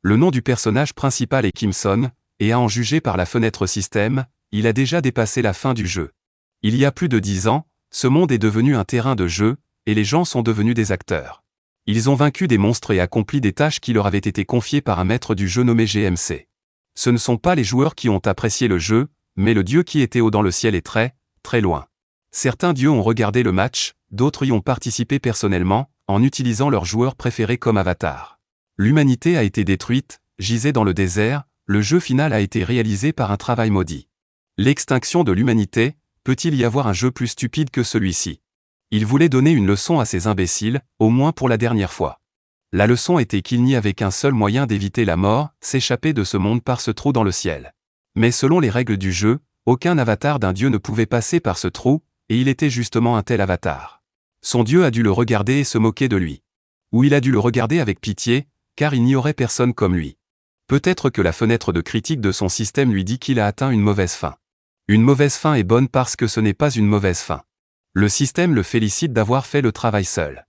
Le nom du personnage principal est Kimson, et à en juger par la fenêtre système, il a déjà dépassé la fin du jeu. Il y a plus de 10 ans, ce monde est devenu un terrain de jeu, et les gens sont devenus des acteurs. Ils ont vaincu des monstres et accompli des tâches qui leur avaient été confiées par un maître du jeu nommé GMC. Ce ne sont pas les joueurs qui ont apprécié le jeu, mais le dieu qui était haut dans le ciel est très, très loin. Certains dieux ont regardé le match, d'autres y ont participé personnellement, en utilisant leurs joueurs préférés comme avatar. L'humanité a été détruite, gisait dans le désert, le jeu final a été réalisé par un travail maudit. L'extinction de l'humanité, peut-il y avoir un jeu plus stupide que celui-ci? Il voulait donner une leçon à ces imbéciles, au moins pour la dernière fois. La leçon était qu'il n'y avait qu'un seul moyen d'éviter la mort, s'échapper de ce monde par ce trou dans le ciel. Mais selon les règles du jeu, aucun avatar d'un dieu ne pouvait passer par ce trou, et il était justement un tel avatar. Son dieu a dû le regarder et se moquer de lui. Ou il a dû le regarder avec pitié, car il n'y aurait personne comme lui. Peut-être que la fenêtre de critique de son système lui dit qu'il a atteint une mauvaise fin. Une mauvaise fin est bonne parce que ce n'est pas une mauvaise fin. Le système le félicite d'avoir fait le travail seul.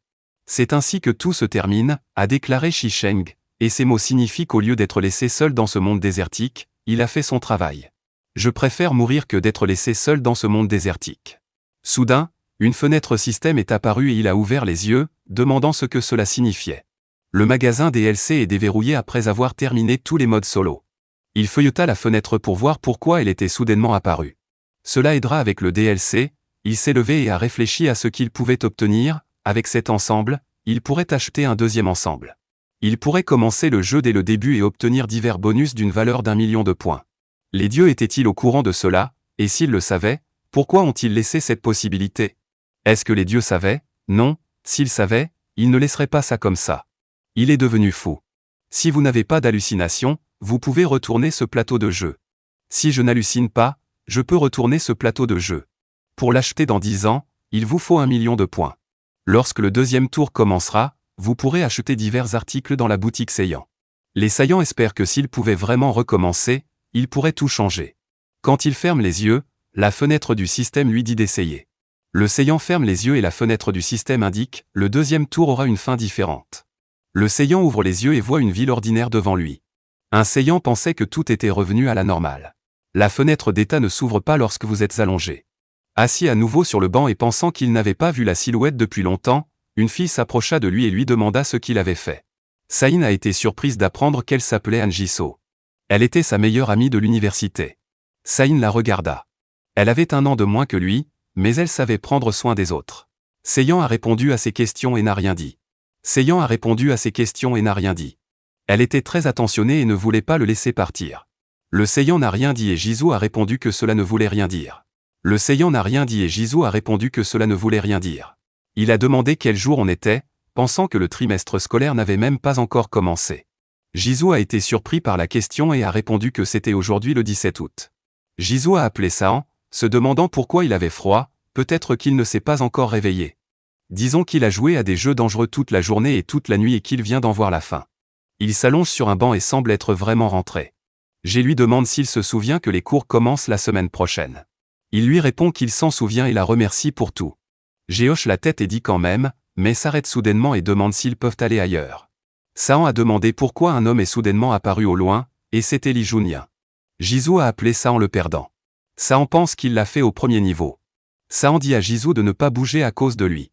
C'est ainsi que tout se termine, a déclaré Shi Sheng, et ces mots signifient qu'au lieu d'être laissé seul dans ce monde désertique, il a fait son travail. Je préfère mourir que d'être laissé seul dans ce monde désertique. Soudain, une fenêtre système est apparue et il a ouvert les yeux, demandant ce que cela signifiait. Le magasin DLC est déverrouillé après avoir terminé tous les modes solo. Il feuilleta la fenêtre pour voir pourquoi elle était soudainement apparue. Cela aidera avec le DLC. Il s'est levé et a réfléchi à ce qu'il pouvait obtenir. Avec cet ensemble, il pourrait acheter un deuxième ensemble. Il pourrait commencer le jeu dès le début et obtenir divers bonus d'une valeur d'1 million de points. Les dieux étaient-ils au courant de cela, et s'ils le savaient, pourquoi ont-ils laissé cette possibilité? Est-ce que les dieux savaient? Non, s'ils savaient, ils ne laisseraient pas ça comme ça. Il est devenu fou. Si vous n'avez pas d'hallucination, vous pouvez retourner ce plateau de jeu. Si je n'hallucine pas, je peux retourner ce plateau de jeu. Pour l'acheter dans 10 ans, il vous faut 1 million de points. Lorsque le deuxième tour commencera, vous pourrez acheter divers articles dans la boutique Saiyan. Les Saiyans espèrent que s'ils pouvaient vraiment recommencer, ils pourraient tout changer. Quand il ferme les yeux, la fenêtre du système lui dit d'essayer. Le Saiyan ferme les yeux et la fenêtre du système indique, le deuxième tour aura une fin différente. Le Saiyan ouvre les yeux et voit une ville ordinaire devant lui. Un Saiyan pensait que tout était revenu à la normale. La fenêtre d'état ne s'ouvre pas lorsque vous êtes allongé. Assis à nouveau sur le banc et pensant qu'il n'avait pas vu la silhouette depuis longtemps, une fille s'approcha de lui et lui demanda ce qu'il avait fait. Sain a été surprise d'apprendre qu'elle s'appelait Anjiso. Elle était sa meilleure amie de l'université. Sain la regarda. Elle avait 1 an de moins que lui, mais elle savait prendre soin des autres. Saiyan a répondu à ses questions et n'a rien dit. Saiyan a répondu à ses questions et n'a rien dit. Elle était très attentionnée et ne voulait pas le laisser partir. Le Saiyan n'a rien dit et Jizu a répondu que cela ne voulait rien dire. Le Saiyan n'a rien dit et Jizu a répondu que cela ne voulait rien dire. Il a demandé quel jour on était, pensant que le trimestre scolaire n'avait même pas encore commencé. Jizu a été surpris par la question et a répondu que c'était aujourd'hui le 17 août. Jizu a appelé Saan, se demandant pourquoi il avait froid, peut-être qu'il ne s'est pas encore réveillé. Disons qu'il a joué à des jeux dangereux toute la journée et toute la nuit et qu'il vient d'en voir la fin. Il s'allonge sur un banc et semble être vraiment rentré. Je lui demande s'il se souvient que les cours commencent la semaine prochaine. Il lui répond qu'il s'en souvient et la remercie pour tout. J'ai hoche la tête et dit quand même, mais s'arrête soudainement et demande s'ils peuvent aller ailleurs. Saan a demandé pourquoi un homme est soudainement apparu au loin, et c'était Li Junyan. Jizu a appelé Saan le perdant. Saan pense qu'il l'a fait au premier niveau. Saan dit à Jizu de ne pas bouger à cause de lui.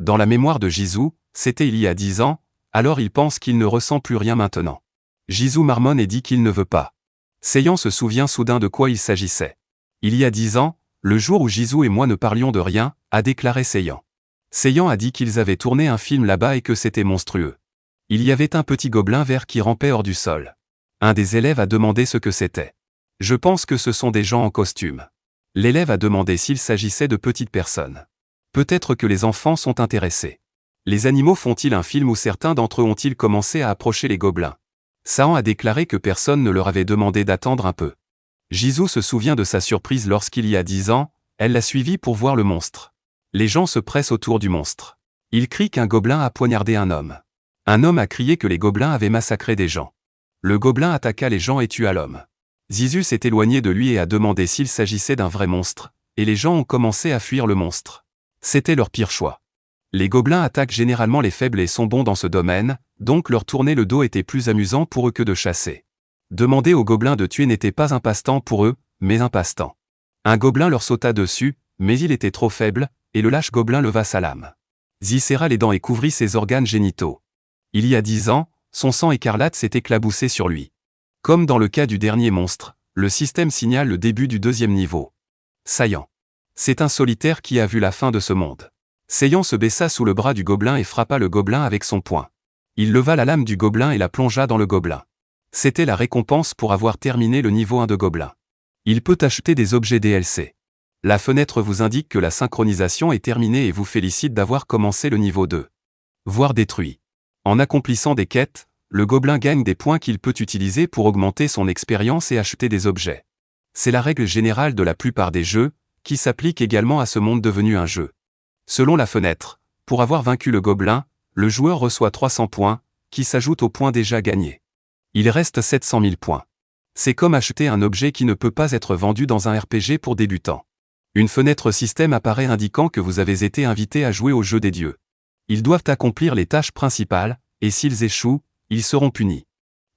Dans la mémoire de Jizu, c'était il y a 10 ans, alors il pense qu'il ne ressent plus rien maintenant. Jizu marmonne et dit qu'il ne veut pas. Saiyan se souvient soudain de quoi il s'agissait. Il y a 10 ans, le jour où Jizu et moi ne parlions de rien, a déclaré Saiyan. Saiyan a dit qu'ils avaient tourné un film là-bas et que c'était monstrueux. Il y avait un petit gobelin vert qui rampait hors du sol. Un des élèves a demandé ce que c'était. Je pense que ce sont des gens en costume. L'élève a demandé s'il s'agissait de petites personnes. Peut-être que les enfants sont intéressés. Les animaux font-ils un film où certains d'entre eux ont-ils commencé à approcher les gobelins? Saan a déclaré que personne ne leur avait demandé d'attendre un peu. Jizu se souvient de sa surprise lorsqu'il y a 10 ans, elle l'a suivi pour voir le monstre. Les gens se pressent autour du monstre. Il crie qu'un gobelin a poignardé un homme. Un homme a crié que les gobelins avaient massacré des gens. Le gobelin attaqua les gens et tua l'homme. Jizu s'est éloigné de lui et a demandé s'il s'agissait d'un vrai monstre, et les gens ont commencé à fuir le monstre. C'était leur pire choix. Les gobelins attaquent généralement les faibles et sont bons dans ce domaine, donc leur tourner le dos était plus amusant pour eux que de chasser. Demander aux gobelins de tuer n'était pas un passe-temps pour eux, mais un passe-temps. Un gobelin leur sauta dessus, mais il était trop faible, et le lâche gobelin leva sa lame. Zi serra les dents et couvrit ses organes génitaux. Il y a 10 ans, son sang écarlate s'est éclaboussé sur lui. Comme dans le cas du dernier monstre, le système signale le début du deuxième niveau. Saiyan. C'est un solitaire qui a vu la fin de ce monde. Saiyan se baissa sous le bras du gobelin et frappa le gobelin avec son poing. Il leva la lame du gobelin et la plongea dans le gobelin. C'était la récompense pour avoir terminé le niveau 1 de gobelin. Il peut acheter des objets DLC. La fenêtre vous indique que la synchronisation est terminée et vous félicite d'avoir commencé le niveau 2. Voire détruit. En accomplissant des quêtes, le gobelin gagne des points qu'il peut utiliser pour augmenter son expérience et acheter des objets. C'est la règle générale de la plupart des jeux, qui s'applique également à ce monde devenu un jeu. Selon la fenêtre, pour avoir vaincu le gobelin, le joueur reçoit 300 points, qui s'ajoutent aux points déjà gagnés. Il reste 700 000 points. C'est comme acheter un objet qui ne peut pas être vendu dans un RPG pour débutants. Une fenêtre système apparaît indiquant que vous avez été invité à jouer au jeu des dieux. Ils doivent accomplir les tâches principales, et s'ils échouent, ils seront punis.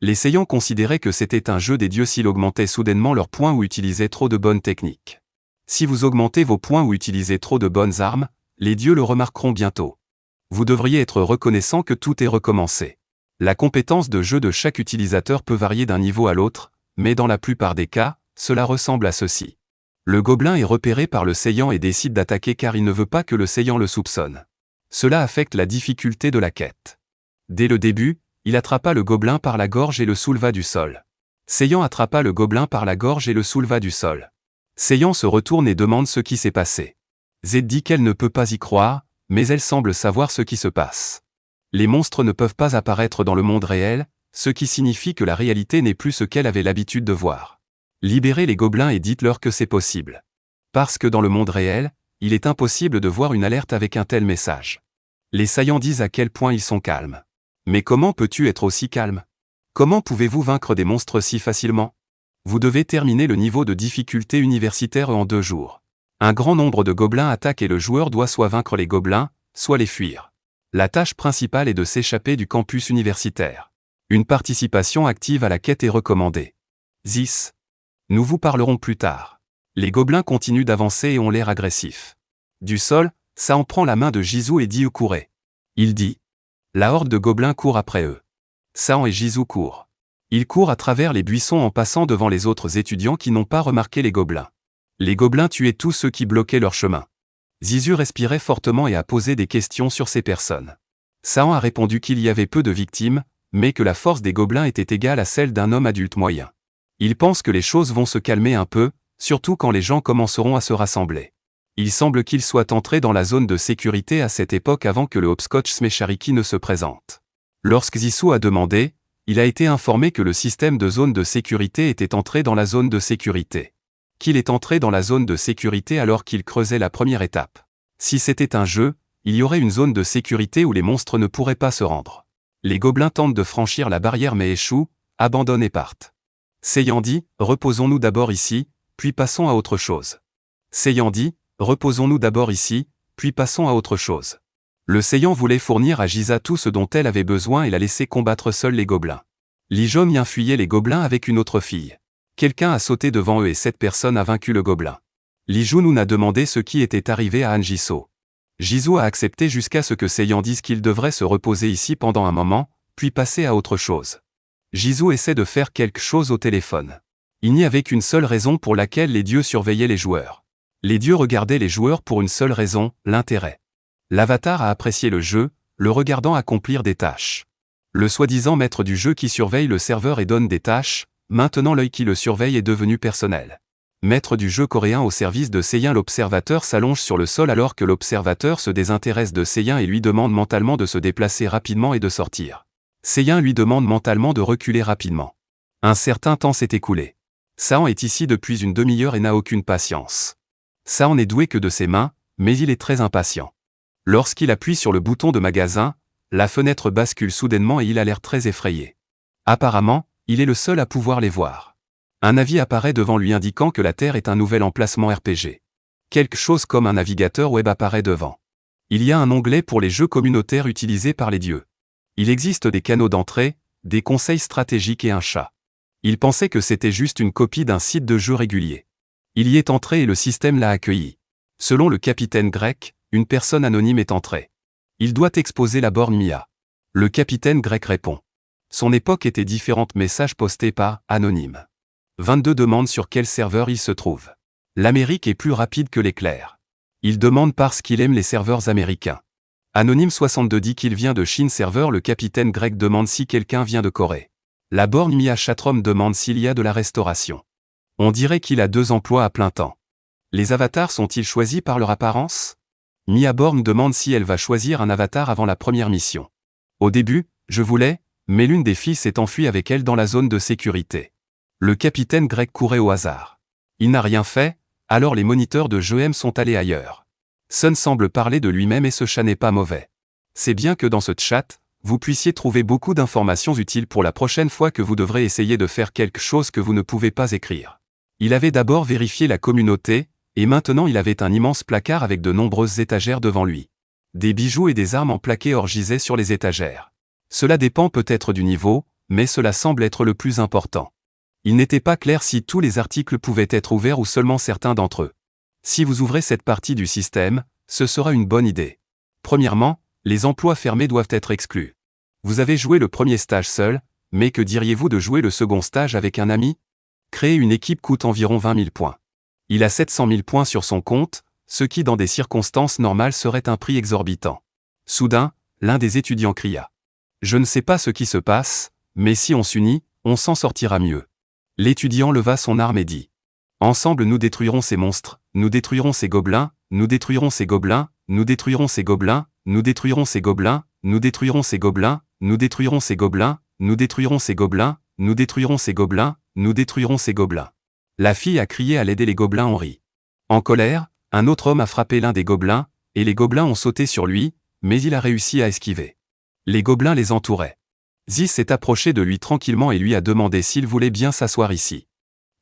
Les Saiyans considéraient que c'était un jeu des dieux s'ils augmentaient soudainement leurs points ou utilisaient trop de bonnes techniques. Si vous augmentez vos points ou utilisez trop de bonnes armes, les dieux le remarqueront bientôt. Vous devriez être reconnaissant que tout est recommencé. La compétence de jeu de chaque utilisateur peut varier d'un niveau à l'autre, mais dans la plupart des cas, cela ressemble à ceci. Le gobelin est repéré par le Saiyan et décide d'attaquer car il ne veut pas que le Saiyan le soupçonne. Cela affecte la difficulté de la quête. Dès le début, il attrapa le gobelin par la gorge et le souleva du sol. Saiyan attrapa le gobelin par la gorge et le souleva du sol. Saiyan se retourne et demande ce qui s'est passé. Z dit qu'elle ne peut pas y croire, mais elle semble savoir ce qui se passe. Les monstres ne peuvent pas apparaître dans le monde réel, ce qui signifie que la réalité n'est plus ce qu'elle avait l'habitude de voir. Libérez les gobelins et dites-leur que c'est possible. Parce que dans le monde réel, il est impossible de voir une alerte avec un tel message. Les Saiyans disent à quel point ils sont calmes. Mais comment peux-tu être aussi calme? Comment pouvez-vous vaincre des monstres si facilement? Vous devez terminer le niveau de difficulté universitaire en 2 jours. Un grand nombre de gobelins attaquent et le joueur doit soit vaincre les gobelins, soit les fuir. La tâche principale est de s'échapper du campus universitaire. Une participation active à la quête est recommandée. 10. Nous vous parlerons plus tard. Les gobelins continuent d'avancer et ont l'air agressifs. Du sol, Saiyan prend la main de Jizu et dit courez. Il dit. La horde de gobelins court après eux. Saiyan et Jizu courent. Ils courent à travers les buissons en passant devant les autres étudiants qui n'ont pas remarqué les gobelins. Les gobelins tuaient tous ceux qui bloquaient leur chemin. Zizu respirait fortement et a posé des questions sur ces personnes. Saiyan a répondu qu'il y avait peu de victimes, mais que la force des gobelins était égale à celle d'un homme adulte moyen. Il pense que les choses vont se calmer un peu, surtout quand les gens commenceront à se rassembler. Il semble qu'ils soient entrés dans la zone de sécurité à cette époque avant que le Hopscotch Smechariki ne se présente. Lorsque Zisu a demandé, il a été informé que le système de zone de sécurité était entré dans la zone de sécurité. Qu'il est entré dans la zone de sécurité alors qu'il creusait la première étape. Si c'était un jeu, il y aurait une zone de sécurité où les monstres ne pourraient pas se rendre. Les gobelins tentent de franchir la barrière mais échouent, abandonnent et partent. Saiyan dit, reposons-nous d'abord ici, puis passons à autre chose. Saiyan dit, reposons-nous d'abord ici, puis passons à autre chose. Le Saiyan voulait fournir à Giza tout ce dont elle avait besoin et la laisser combattre seule les gobelins. Li Zhongyan fuyait les gobelins avec une autre fille. Quelqu'un a sauté devant eux et cette personne a vaincu le gobelin. Li Junun a demandé ce qui était arrivé à Anjiso. Jizu a accepté jusqu'à ce que Saiyan dise qu'il devrait se reposer ici pendant un moment, puis passer à autre chose. Jizu essaie de faire quelque chose au téléphone. Il n'y avait qu'une seule raison pour laquelle les dieux surveillaient les joueurs. Les dieux regardaient les joueurs pour une seule raison, l'intérêt. L'avatar a apprécié le jeu, le regardant accomplir des tâches. Le soi-disant maître du jeu qui surveille le serveur et donne des tâches, maintenant l'œil qui le surveille est devenu personnel. Maître du jeu coréen au service de Saiyan, l'observateur s'allonge sur le sol alors que l'observateur se désintéresse de Saiyan et lui demande mentalement de se déplacer rapidement et de sortir. Saiyan lui demande mentalement de reculer rapidement. Un certain temps s'est écoulé. Saiyan est ici depuis une demi-heure et n'a aucune patience. Saiyan n'est doué que de ses mains, mais il est très impatient. Lorsqu'il appuie sur le bouton de magasin, la fenêtre bascule soudainement et il a l'air très effrayé. Apparemment, il est le seul à pouvoir les voir. Un avis apparaît devant lui indiquant que la Terre est un nouvel emplacement RPG. Quelque chose comme un navigateur web apparaît devant. Il y a un onglet pour les jeux communautaires utilisés par les dieux. Il existe des canaux d'entrée, des conseils stratégiques et un chat. Il pensait que c'était juste une copie d'un site de jeu régulier. Il y est entré et le système l'a accueilli. Selon le capitaine grec, une personne anonyme est entrée. Il doit exposer la borne Mia. Le capitaine grec répond. Son époque était différente. Message posté par Anonyme. 22 demande sur quel serveur il se trouve. L'Amérique est plus rapide que l'éclair. Il demande parce qu'il aime les serveurs américains. Anonyme 62 dit qu'il vient de Chine. Serveur. Le capitaine grec demande si quelqu'un vient de Corée. La borne Mia Chatrom demande s'il y a de la restauration. On dirait qu'il a 2 emplois à plein temps. Les avatars sont-ils choisis par leur apparence? Mia Born demande si elle va choisir un avatar avant la première mission. Au début, je voulais, mais l'une des filles s'est enfuie avec elle dans la zone de sécurité. Le capitaine grec courait au hasard. Il n'a rien fait, alors les moniteurs de GM sont allés ailleurs. Sun semble parler de lui-même et ce chat n'est pas mauvais. C'est bien que dans ce chat, vous puissiez trouver beaucoup d'informations utiles pour la prochaine fois que vous devrez essayer de faire quelque chose que vous ne pouvez pas écrire. Il avait d'abord vérifié la communauté, et maintenant il avait un immense placard avec de nombreuses étagères devant lui. Des bijoux et des armes en plaqué or gisaient sur les étagères. Cela dépend peut-être du niveau, mais cela semble être le plus important. Il n'était pas clair si tous les articles pouvaient être ouverts ou seulement certains d'entre eux. Si vous ouvrez cette partie du système, ce sera une bonne idée. Premièrement, les emplois fermés doivent être exclus. Vous avez joué le premier stage seul, mais que diriez-vous de jouer le second stage avec un ami? Créer une équipe coûte environ 20 000 points. Il a 700 000 points sur son compte, ce qui dans des circonstances normales serait un prix exorbitant. Soudain, l'un des étudiants cria. Je ne sais pas ce qui se passe, mais si on s'unit, on s'en sortira mieux. L'étudiant leva son arme et dit. Ensemble nous détruirons ces monstres, nous détruirons ces gobelins, nous détruirons ces gobelins, nous détruirons ces gobelins, nous détruirons ces gobelins, nous détruirons ces gobelins, nous détruirons ces gobelins, nous détruirons ces gobelins, nous détruirons ces gobelins, nous détruirons ces gobelins. La fille a crié à l'aider, les gobelins ont ri. En colère, un autre homme a frappé l'un des gobelins, et les gobelins ont sauté sur lui, mais il a réussi à esquiver. Les gobelins les entouraient. Zis s'est approché de lui tranquillement et lui a demandé s'il voulait bien s'asseoir ici.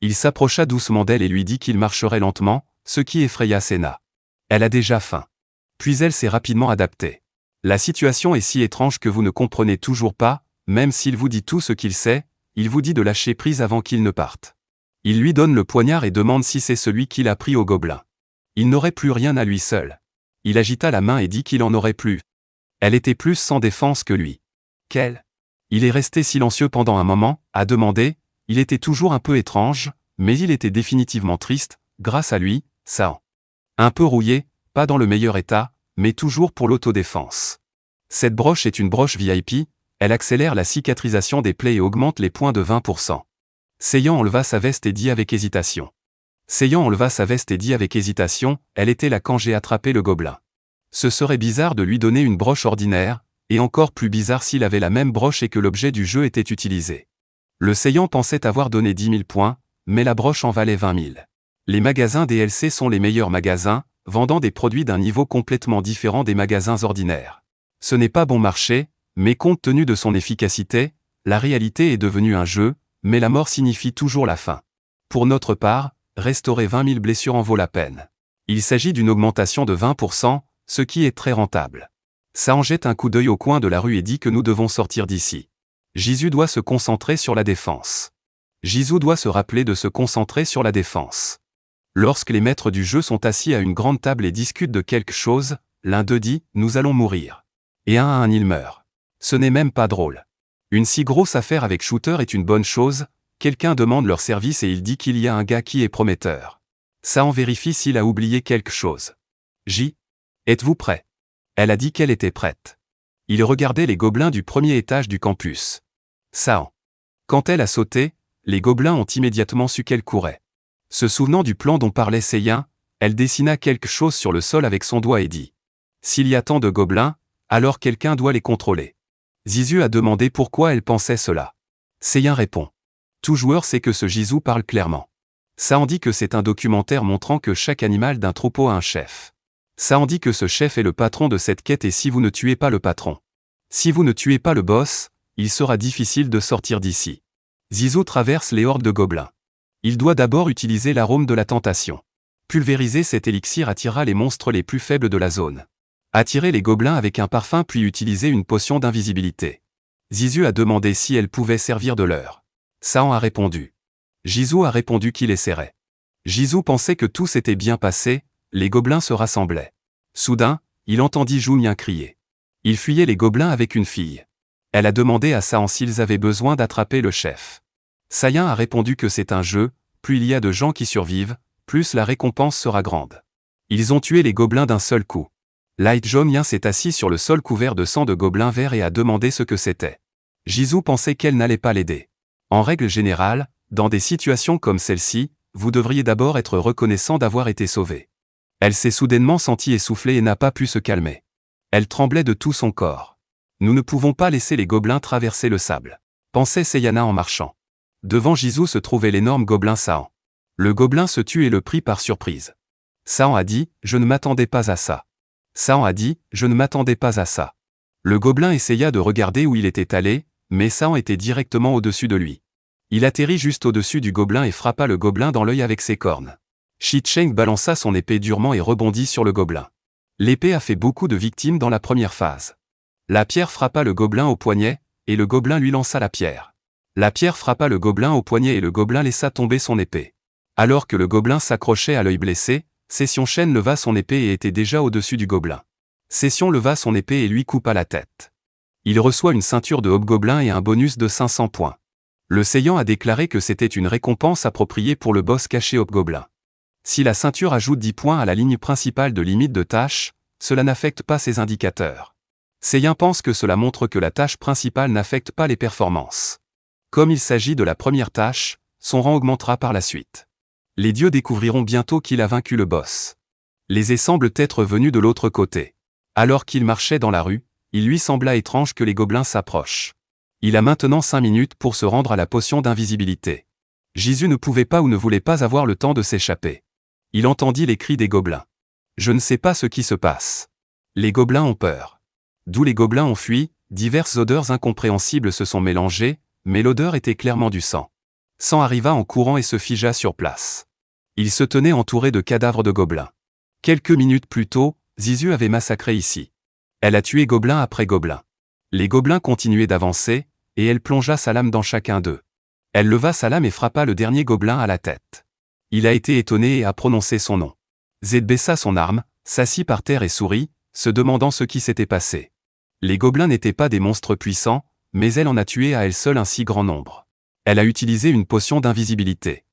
Il s'approcha doucement d'elle et lui dit qu'il marcherait lentement, ce qui effraya Senna. Elle a déjà faim. Puis elle s'est rapidement adaptée. La situation est si étrange que vous ne comprenez toujours pas, même s'il vous dit tout ce qu'il sait, il vous dit de lâcher prise avant qu'il ne parte. Il lui donne le poignard et demande si c'est celui qu'il a pris au gobelin. Il n'aurait plus rien à lui seul. Il agita la main et dit qu'il en aurait plus. Elle était plus sans défense que lui. Quelle? Il est resté silencieux pendant un moment, a demandé, il était toujours un peu étrange, mais il était définitivement triste, grâce à lui, Sao. Un peu rouillé, pas dans le meilleur état, mais toujours pour l'autodéfense. Cette broche est une broche VIP, elle accélère la cicatrisation des plaies et augmente les points de 20%. Seiyan enleva sa veste et dit avec hésitation. Seiyan enleva sa veste et dit avec hésitation, elle était là quand j'ai attrapé le gobelin. Ce serait bizarre de lui donner une broche ordinaire, et encore plus bizarre s'il avait la même broche et que l'objet du jeu était utilisé. Le Seiyan pensait avoir donné 10 000 points, mais la broche en valait 20 000. Les magasins DLC sont les meilleurs magasins, vendant des produits d'un niveau complètement différent des magasins ordinaires. Ce n'est pas bon marché, mais compte tenu de son efficacité, la réalité est devenue un jeu, mais la mort signifie toujours la fin. Pour notre part, restaurer 20 000 blessures en vaut la peine. Il s'agit d'une augmentation de 20%, ce qui est très rentable. Sao jette un coup d'œil au coin de la rue et dit que nous devons sortir d'ici. Jisoo doit se concentrer sur la défense. Jisoo doit se rappeler de se concentrer sur la défense. Lorsque les maîtres du jeu sont assis à une grande table et discutent de quelque chose, l'un d'eux dit « Nous allons mourir ». Et un il meurt. Ce n'est même pas drôle. Une si grosse affaire avec Shooter est une bonne chose, quelqu'un demande leur service et il dit qu'il y a un gars qui est prometteur. Sao vérifie s'il a oublié quelque chose. J. Êtes-vous prêt? Elle a dit qu'elle était prête. Il regardait les gobelins du premier étage du campus. Sao. Quand elle a sauté, les gobelins ont immédiatement su qu'elle courait. Se souvenant du plan dont parlait Seiyan, elle dessina quelque chose sur le sol avec son doigt et dit « S'il y a tant de gobelins, alors quelqu'un doit les contrôler. » Zizou a demandé pourquoi elle pensait cela. Seiyan répond « Tout joueur sait que ce Jisoo parle clairement. Ça en dit que c'est un documentaire montrant que chaque animal d'un troupeau a un chef. Ça en dit que ce chef est le patron de cette quête et si vous ne tuez pas le patron, si vous ne tuez pas le boss, il sera difficile de sortir d'ici. » Zizou traverse les hordes de gobelins. Il doit d'abord utiliser l'arôme de la tentation. Pulvériser cet élixir attirera les monstres les plus faibles de la zone. Attirer les gobelins avec un parfum puis utiliser une potion d'invisibilité. Zizu a demandé si elle pouvait servir de leurre. Saon a répondu. Jizou a répondu qu'il essaierait. Jizou pensait que tout s'était bien passé, les gobelins se rassemblaient. Soudain, il entendit Junyan crier. Il fuyait les gobelins avec une fille. Elle a demandé à Saon s'ils avaient besoin d'attraper le chef. Sayan a répondu que c'est un jeu, plus il y a de gens qui survivent, plus la récompense sera grande. Ils ont tué les gobelins d'un seul coup. Light Junyan s'est assis sur le sol couvert de sang de gobelins verts et a demandé ce que c'était. Jizou pensait qu'elle n'allait pas l'aider. En règle générale, dans des situations comme celle-ci, vous devriez d'abord être reconnaissant d'avoir été sauvé. Elle s'est soudainement sentie essoufflée et n'a pas pu se calmer. Elle tremblait de tout son corps. Nous ne pouvons pas laisser les gobelins traverser le sable, pensait Sayana en marchant. Devant Jizou se trouvait l'énorme gobelin Saon. Le gobelin se tut et le prit par surprise. Saon a dit « Je ne m'attendais pas à ça ». Saon a dit « Je ne m'attendais pas à ça ». Le gobelin essaya de regarder où il était allé, mais Saon était directement au-dessus de lui. Il atterrit juste au-dessus du gobelin et frappa le gobelin dans l'œil avec ses cornes. Shi Cheng balança son épée durement et rebondit sur le gobelin. L'épée a fait beaucoup de victimes dans la première phase. La pierre frappa le gobelin au poignet, et le gobelin lui lança la pierre. La pierre frappa le gobelin au poignet et le gobelin laissa tomber son épée. Alors que le gobelin s'accrochait à l'œil blessé, Session Shen leva son épée et était déjà au-dessus du gobelin. Session leva son épée et lui coupa la tête. Il reçoit une ceinture de hobgoblin et un bonus de 500 points. Le Saiyan a déclaré que c'était une récompense appropriée pour le boss caché hobgoblin. Si la ceinture ajoute 10 points à la ligne principale de limite de tâche, cela n'affecte pas ses indicateurs. Saiyan pense que cela montre que la tâche principale n'affecte pas les performances. Comme il s'agit de la première tâche, son rang augmentera par la suite. Les dieux découvriront bientôt qu'il a vaincu le boss. Les ais semblent être venus de l'autre côté. Alors qu'il marchait dans la rue, il lui sembla étrange que les gobelins s'approchent. Il a maintenant 5 minutes pour se rendre à la potion d'invisibilité. Jizou ne pouvait pas ou ne voulait pas avoir le temps de s'échapper. Il entendit les cris des gobelins. Je ne sais pas ce qui se passe. Les gobelins ont peur. D'où les gobelins ont fui, diverses odeurs incompréhensibles se sont mélangées, mais l'odeur était clairement du sang. Sang arriva en courant et se figea sur place. Il se tenait entouré de cadavres de gobelins. Quelques minutes plus tôt, Zizu avait massacré ici. Elle a tué gobelin après gobelin. Les gobelins continuaient d'avancer, et elle plongea sa lame dans chacun d'eux. Elle leva sa lame et frappa le dernier gobelin à la tête. Il a été étonné et a prononcé son nom. Zed baissa son arme, s'assit par terre et sourit, se demandant ce qui s'était passé. Les gobelins n'étaient pas des monstres puissants, mais elle en a tué à elle seule un si grand nombre. Elle a utilisé une potion d'invisibilité.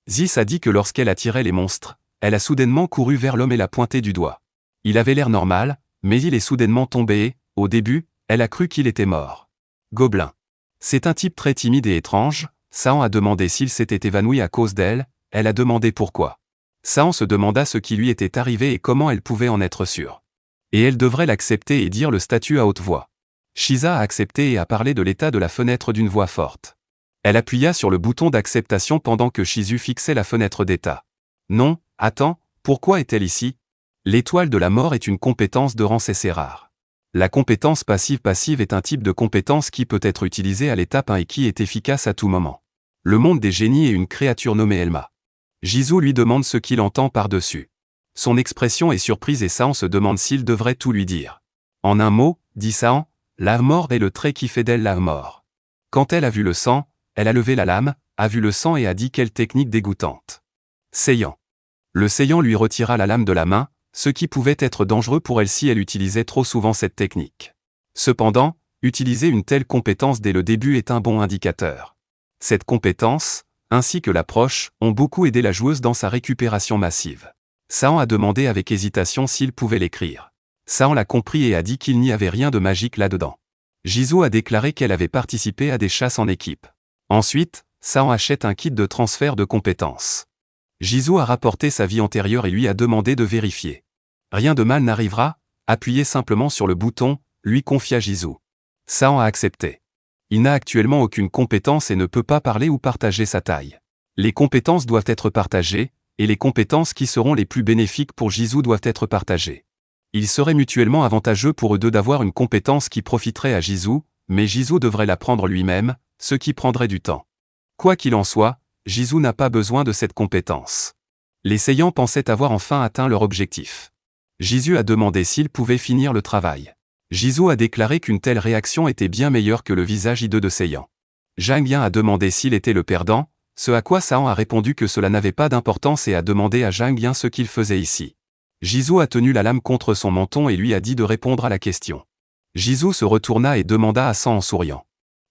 Zis a dit que lorsqu'elle attirait les monstres, elle a soudainement couru vers l'homme et l'a pointé du doigt. Il avait l'air normal, mais il est soudainement tombé et, au début, elle a cru qu'il était mort. Gobelin. C'est un type très timide et étrange. Saon a demandé s'il s'était évanoui à cause d'elle, elle a demandé pourquoi. Saon se demanda ce qui lui était arrivé et comment elle pouvait en être sûre. Et elle devrait l'accepter et dire le statut à haute voix. Shiza a accepté et a parlé de l'état de la fenêtre d'une voix forte. Elle appuya sur le bouton d'acceptation pendant que Shizu fixait la fenêtre d'état. Non, attends, pourquoi est-elle ici? L'étoile de la mort est une compétence de rang CC rare. La compétence passive est un type de compétence qui peut être utilisée à l'étape 1 et qui est efficace à tout moment. Le monde des génies est une créature nommée Elma. Jizou lui demande ce qu'il entend par-dessus. Son expression est surprise et Saon se demande s'il devrait tout lui dire. En un mot, dit Saon, la mort est le trait qui fait d'elle la mort. Quand elle a vu le sang, elle a levé la lame, a vu le sang et a dit quelle technique dégoûtante. Saiyan. Le Saiyan lui retira la lame de la main, ce qui pouvait être dangereux pour elle si elle utilisait trop souvent cette technique. Cependant, utiliser une telle compétence dès le début est un bon indicateur. Cette compétence, ainsi que l'approche, ont beaucoup aidé la joueuse dans sa récupération massive. Saon a demandé avec hésitation s'il pouvait l'écrire. Saon l'a compris et a dit qu'il n'y avait rien de magique là-dedans. Jizou a déclaré qu'elle avait participé à des chasses en équipe. Ensuite, Saon achète un kit de transfert de compétences. Jizou a rapporté sa vie antérieure et lui a demandé de vérifier. Rien de mal n'arrivera, appuyez simplement sur le bouton, lui confia Jizou. Saon a accepté. Il n'a actuellement aucune compétence et ne peut pas parler ou partager sa taille. Les compétences doivent être partagées, et les compétences qui seront les plus bénéfiques pour Jizou doivent être partagées. Il serait mutuellement avantageux pour eux deux d'avoir une compétence qui profiterait à Jizou, mais Jizou devrait la prendre lui-même, ce qui prendrait du temps. Quoi qu'il en soit, Jizou n'a pas besoin de cette compétence. Les Saiyans pensaient avoir enfin atteint leur objectif. Jisoo a demandé s'il pouvait finir le travail. Jisoo a déclaré qu'une telle réaction était bien meilleure que le visage hideux de Seiyan. Jang Yan a demandé s'il était le perdant, ce à quoi Saon a répondu que cela n'avait pas d'importance et a demandé à Jang Yan ce qu'il faisait ici. Jisoo a tenu la lame contre son menton et lui a dit de répondre à la question. Jisoo se retourna et demanda à Saon en souriant.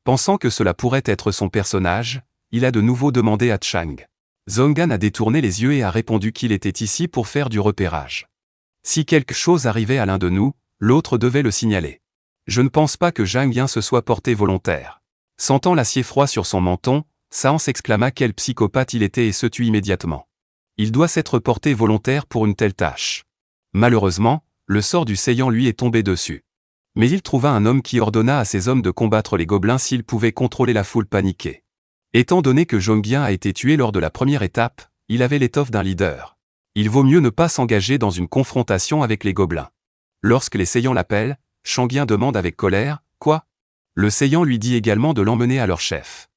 Pensant que cela pourrait être son personnage, il a de nouveau demandé à Chang. Zongan a détourné les yeux et a répondu qu'il était ici pour faire du repérage. Si quelque chose arrivait à l'un de nous, l'autre devait le signaler. Je ne pense pas que Jang Yan se soit porté volontaire. Sentant l'acier froid sur son menton, Saon s'exclama quel psychopathe il était et se tut immédiatement. Il doit s'être porté volontaire pour une telle tâche. Malheureusement, le sort du Saiyan lui est tombé dessus. Mais il trouva un homme qui ordonna à ses hommes de combattre les gobelins s'ils pouvaient contrôler la foule paniquée. Étant donné que Zhongbian a été tué lors de la première étape, il avait l'étoffe d'un leader. Il vaut mieux ne pas s'engager dans une confrontation avec les gobelins. Lorsque les Saiyans l'appellent, Shangyan demande avec colère « Quoi ?» Le Saiyan lui dit également de l'emmener à leur chef.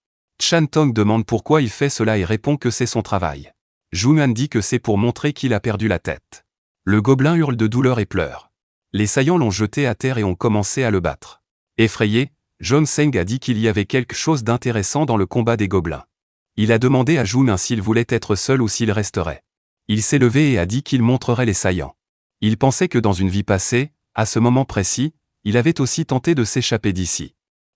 Chan Tong demande pourquoi il fait cela et répond que c'est son travail. Zhunan dit que c'est pour montrer qu'il a perdu la tête. Le gobelin hurle de douleur et pleure. Les Saiyans l'ont jeté à terre et ont commencé à le battre. Effrayé, Zhong Seng a dit qu'il y avait quelque chose d'intéressant dans le combat des gobelins. Il a demandé à Zhunan s'il voulait être seul ou s'il resterait. Il s'est levé et a dit qu'il montrerait les Saiyans. Il pensait que dans une vie passée, à ce moment précis, il avait aussi tenté de s'échapper d'ici.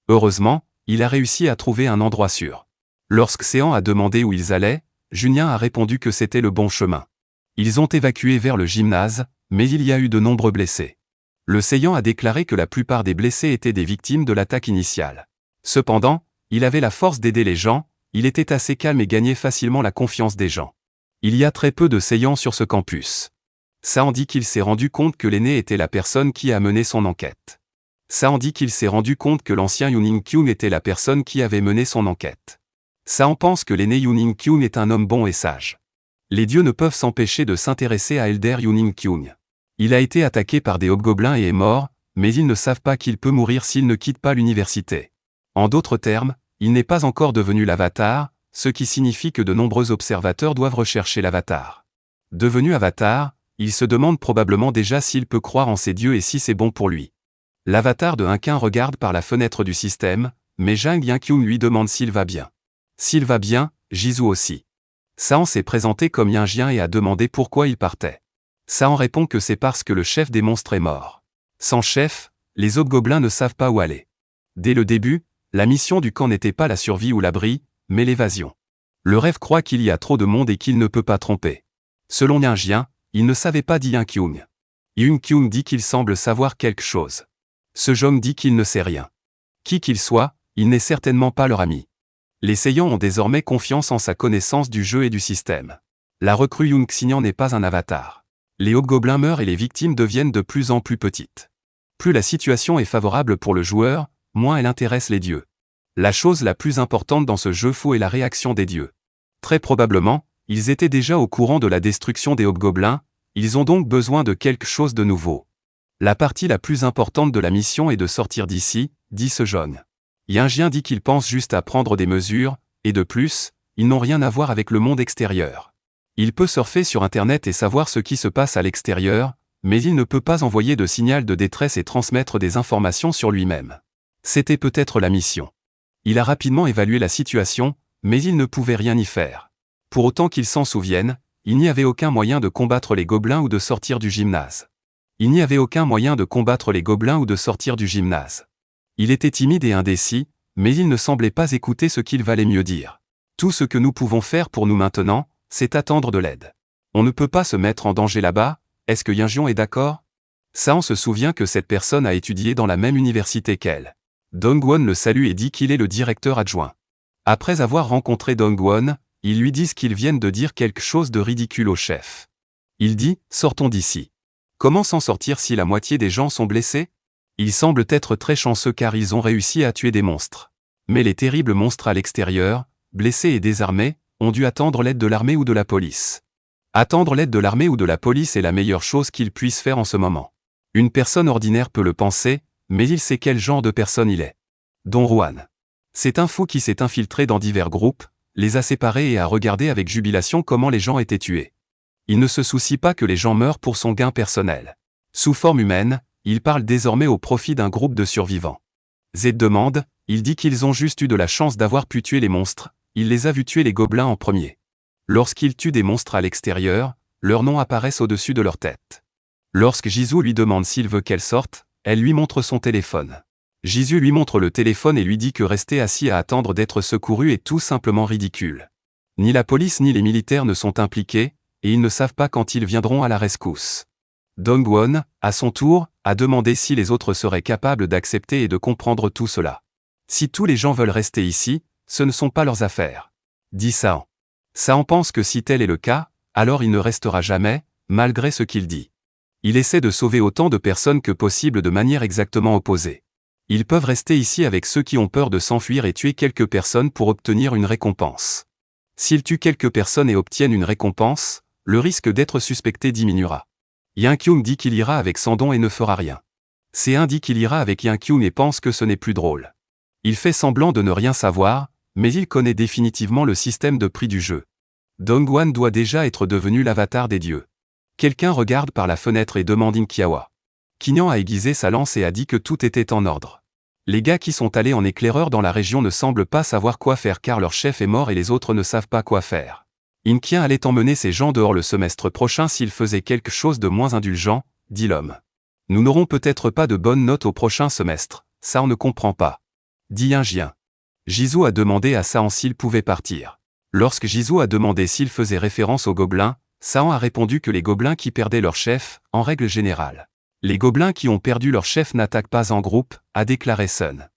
Heureusement, il a réussi à trouver un endroit sûr. Lorsque Séan a demandé où ils allaient, Junien a répondu que c'était le bon chemin. Ils ont évacué vers le gymnase, mais il y a eu de nombreux blessés. Le Saiyan a déclaré que la plupart des blessés étaient des victimes de l'attaque initiale. Cependant, il avait la force d'aider les gens, il était assez calme et gagnait facilement la confiance des gens. Il y a très peu de Saiyans sur ce campus. Saon dit qu'il s'est rendu compte que l'aîné était la personne qui a mené son enquête. Saon dit qu'il s'est rendu compte que l'ancien Yuning Kyung était la personne qui avait mené son enquête. Saon pense que l'aîné Yuning Kyung est un homme bon et sage. Les dieux ne peuvent s'empêcher de s'intéresser à Elder Yuning Kyung. Il a été attaqué par des hobgoblins et est mort, mais ils ne savent pas qu'il peut mourir s'il ne quitte pas l'université. En d'autres termes, il n'est pas encore devenu l'avatar, ce qui signifie que de nombreux observateurs doivent rechercher l'avatar. Devenu avatar, il se demande probablement déjà s'il peut croire en ses dieux et si c'est bon pour lui. L'avatar de Hunkin regarde par la fenêtre du système, mais Jang Yankyung lui demande s'il va bien. S'il va bien, Jisoo aussi. Saon s'est présenté comme Yinjian et a demandé pourquoi il partait. Saon répond que c'est parce que le chef des monstres est mort. Sans chef, les hobgoblins ne savent pas où aller. Dès le début, la mission du camp n'était pas la survie ou l'abri, mais l'évasion. Le rêve croit qu'il y a trop de monde et qu'il ne peut pas tromper. Selon Yinjian, il ne savait pas dit Yinkyung. Yinkyung dit qu'il semble savoir quelque chose. Sejong dit qu'il ne sait rien. Qui qu'il soit, il n'est certainement pas leur ami. Les Saiyans ont désormais confiance en sa connaissance du jeu et du système. La recrue Yung Xinyan n'est pas un avatar. Les hobgoblins meurent et les victimes deviennent de plus en plus petites. Plus la situation est favorable pour le joueur, moins elle intéresse les dieux. La chose la plus importante dans ce jeu fou est la réaction des dieux. Très probablement, ils étaient déjà au courant de la destruction des hobgoblins, ils ont donc besoin de quelque chose de nouveau. La partie la plus importante de la mission est de sortir d'ici, dit Sejong. Yinjian dit qu'il pense juste à prendre des mesures, et de plus, ils n'ont rien à voir avec le monde extérieur. Il peut surfer sur Internet et savoir ce qui se passe à l'extérieur, mais il ne peut pas envoyer de signal de détresse et transmettre des informations sur lui-même. C'était peut-être la mission. Il a rapidement évalué la situation, mais il ne pouvait rien y faire. Pour autant qu'il s'en souvienne, il n'y avait aucun moyen de combattre les gobelins ou de sortir du gymnase. Il n'y avait aucun moyen de combattre les gobelins ou de sortir du gymnase. Il était timide et indécis, mais il ne semblait pas écouter ce qu'il valait mieux dire. Tout ce que nous pouvons faire pour nous maintenant, c'est attendre de l'aide. On ne peut pas se mettre en danger là-bas, est-ce que Yinjian est d'accord? Saon se souvient que cette personne a étudié dans la même université qu'elle. Dongwon le salue et dit qu'il est le directeur adjoint. Après avoir rencontré Dongwon, ils lui disent qu'ils viennent de dire quelque chose de ridicule au chef. Il dit « Sortons d'ici ». Comment s'en sortir si la moitié des gens sont blessés? Ils semblent être très chanceux car ils ont réussi à tuer des monstres. Mais les terribles monstres à l'extérieur, blessés et désarmés, ont dû attendre l'aide de l'armée ou de la police. Attendre l'aide de l'armée ou de la police est la meilleure chose qu'ils puissent faire en ce moment. Une personne ordinaire peut le penser, mais il sait quel genre de personne il est. Don Juan. C'est un fou qui s'est infiltré dans divers groupes, les a séparés et a regardé avec jubilation comment les gens étaient tués. Il ne se soucie pas que les gens meurent pour son gain personnel. Sous forme humaine, il parle désormais au profit d'un groupe de survivants. Z demande, il dit qu'ils ont juste eu de la chance d'avoir pu tuer les monstres, il les a vus tuer les gobelins en premier. Lorsqu'ils tuent des monstres à l'extérieur, leurs noms apparaissent au-dessus de leur tête. Lorsque Jisoo lui demande s'il veut qu'elle sorte, elle lui montre son téléphone. Jisoo lui montre le téléphone et lui dit que rester assis à attendre d'être secouru est tout simplement ridicule. Ni la police ni les militaires ne sont impliqués, et ils ne savent pas quand ils viendront à la rescousse. Dong-won, à son tour, a demandé si les autres seraient capables d'accepter et de comprendre tout cela. Si tous les gens veulent rester ici, ce ne sont pas leurs affaires. Dit Sahan. Sahan pense que si tel est le cas, alors il ne restera jamais, malgré ce qu'il dit. Il essaie de sauver autant de personnes que possible de manière exactement opposée. Ils peuvent rester ici avec ceux qui ont peur de s'enfuir et tuer quelques personnes pour obtenir une récompense. S'ils tuent quelques personnes et obtiennent une récompense, le risque d'être suspecté diminuera. Yang Kyung dit qu'il ira avec Sandon et ne fera rien. Se-in dit qu'il ira avec Yang Kyung et pense que ce n'est plus drôle. Il fait semblant de ne rien savoir, mais il connaît définitivement le système de prix du jeu. Dong-won doit déjà être devenu l'avatar des dieux. Quelqu'un regarde par la fenêtre et demande Inkiawa. Kinyan a aiguisé sa lance et a dit que tout était en ordre. Les gars qui sont allés en éclaireur dans la région ne semblent pas savoir quoi faire car leur chef est mort et les autres ne savent pas quoi faire. Inkian allait emmener ces gens dehors le semestre prochain s'ils faisaient quelque chose de moins indulgent, dit l'homme. Nous n'aurons peut-être pas de bonnes notes au prochain semestre, ça on ne comprend pas. Dit un Jien. Jisoo a demandé à Sahan s'il pouvait partir. Lorsque Jisoo a demandé s'il faisait référence aux gobelins, Sahan a répondu que les gobelins qui perdaient leur chef, en règle générale. Les gobelins qui ont perdu leur chef n'attaquent pas en groupe, a déclaré Sun.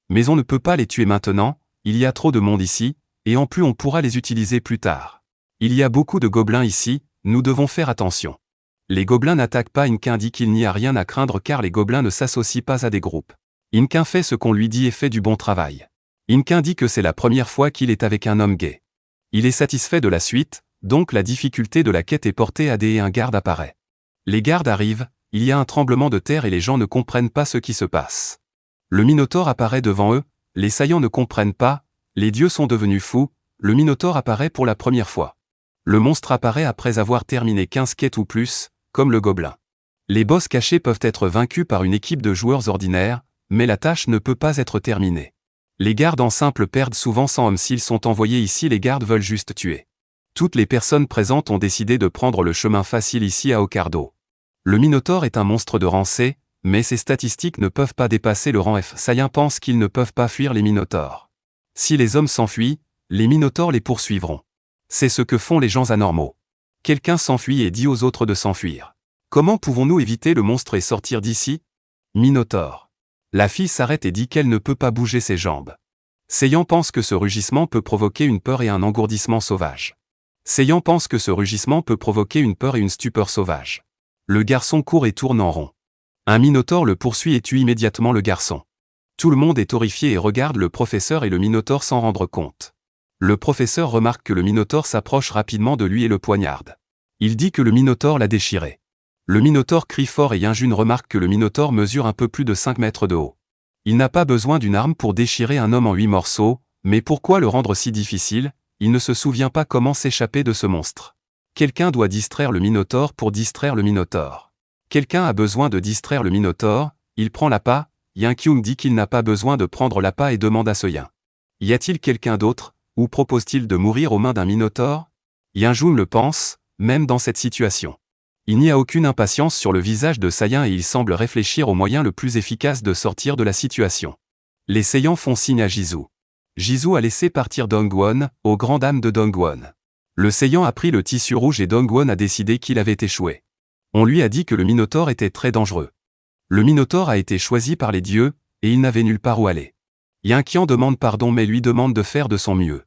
Mais on ne peut pas les tuer maintenant, il y a trop de monde ici, et en plus on pourra les utiliser plus tard. Il y a beaucoup de gobelins ici, nous devons faire attention. Les gobelins n'attaquent pas. Inkin dit qu'il n'y a rien à craindre car les gobelins ne s'associent pas à des groupes. Inkin fait ce qu'on lui dit et fait du bon travail. Inkin dit que c'est la première fois qu'il est avec un homme gay. Il est satisfait de la suite, donc la difficulté de la quête est portée à D et un garde apparaît. Les gardes arrivent, il y a un tremblement de terre et les gens ne comprennent pas ce qui se passe. Le Minotaure apparaît devant eux, les Saiyans ne comprennent pas, les dieux sont devenus fous, le Minotaure apparaît pour la première fois. Le monstre apparaît après avoir terminé 15 quêtes ou plus, comme le gobelin. Les boss cachés peuvent être vaincus par une équipe de joueurs ordinaires, mais la tâche ne peut pas être terminée. Les gardes en simple perdent souvent 100 hommes s'ils sont envoyés ici, les gardes veulent juste tuer. Toutes les personnes présentes ont décidé de prendre le chemin facile ici à Hokkaido. Le Minotaure est un monstre de rang C, mais ses statistiques ne peuvent pas dépasser le rang F. Saiyans pensent qu'ils ne peuvent pas fuir les Minotaures. Si les hommes s'enfuient, les Minotaures les poursuivront. C'est ce que font les gens anormaux. Quelqu'un s'enfuit et dit aux autres de s'enfuir. Comment pouvons-nous éviter le monstre et sortir d'ici? Minotaure. La fille s'arrête et dit qu'elle ne peut pas bouger ses jambes. Seiyan pense que ce rugissement peut provoquer une peur et un engourdissement sauvage. Seiyan pense que ce rugissement peut provoquer une peur et une stupeur sauvage. Le garçon court et tourne en rond. Un Minotaure le poursuit et tue immédiatement le garçon. Tout le monde est horrifié et regarde le professeur et le Minotaure sans rendre compte. Le professeur remarque que le Minotaure s'approche rapidement de lui et le poignarde. Il dit que le Minotaure l'a déchiré. Le Minotaure crie fort et Yinjun remarque que le Minotaure mesure un peu plus de 5 mètres de haut. Il n'a pas besoin d'une arme pour déchirer un homme en 8 morceaux, mais pourquoi le rendre si difficile? Il ne se souvient pas comment s'échapper de ce monstre. Quelqu'un doit distraire le Minotaure pour distraire le Minotaure. Quelqu'un a besoin de distraire le Minotaure, il prend l'appât, Yang Kyung dit qu'il n'a pas besoin de prendre l'appât et demande à Seoyin. Y a-t-il quelqu'un d'autre, ou propose-t-il de mourir aux mains d'un Minotaure? Yinjun le pense, même dans cette situation. Il n'y a aucune impatience sur le visage de Seoyin et il semble réfléchir au moyen le plus efficace de sortir de la situation. Les Saiyans font signe à Jisoo. Jisoo a laissé partir Dong-won, aux grandes dames de Dong-won. Le Saiyan a pris le tissu rouge et Dong-won a décidé qu'il avait échoué. On lui a dit que le Minotaure était très dangereux. Le Minotaure a été choisi par les dieux, et il n'avait nulle part où aller. Yinkian demande pardon mais lui demande de faire de son mieux.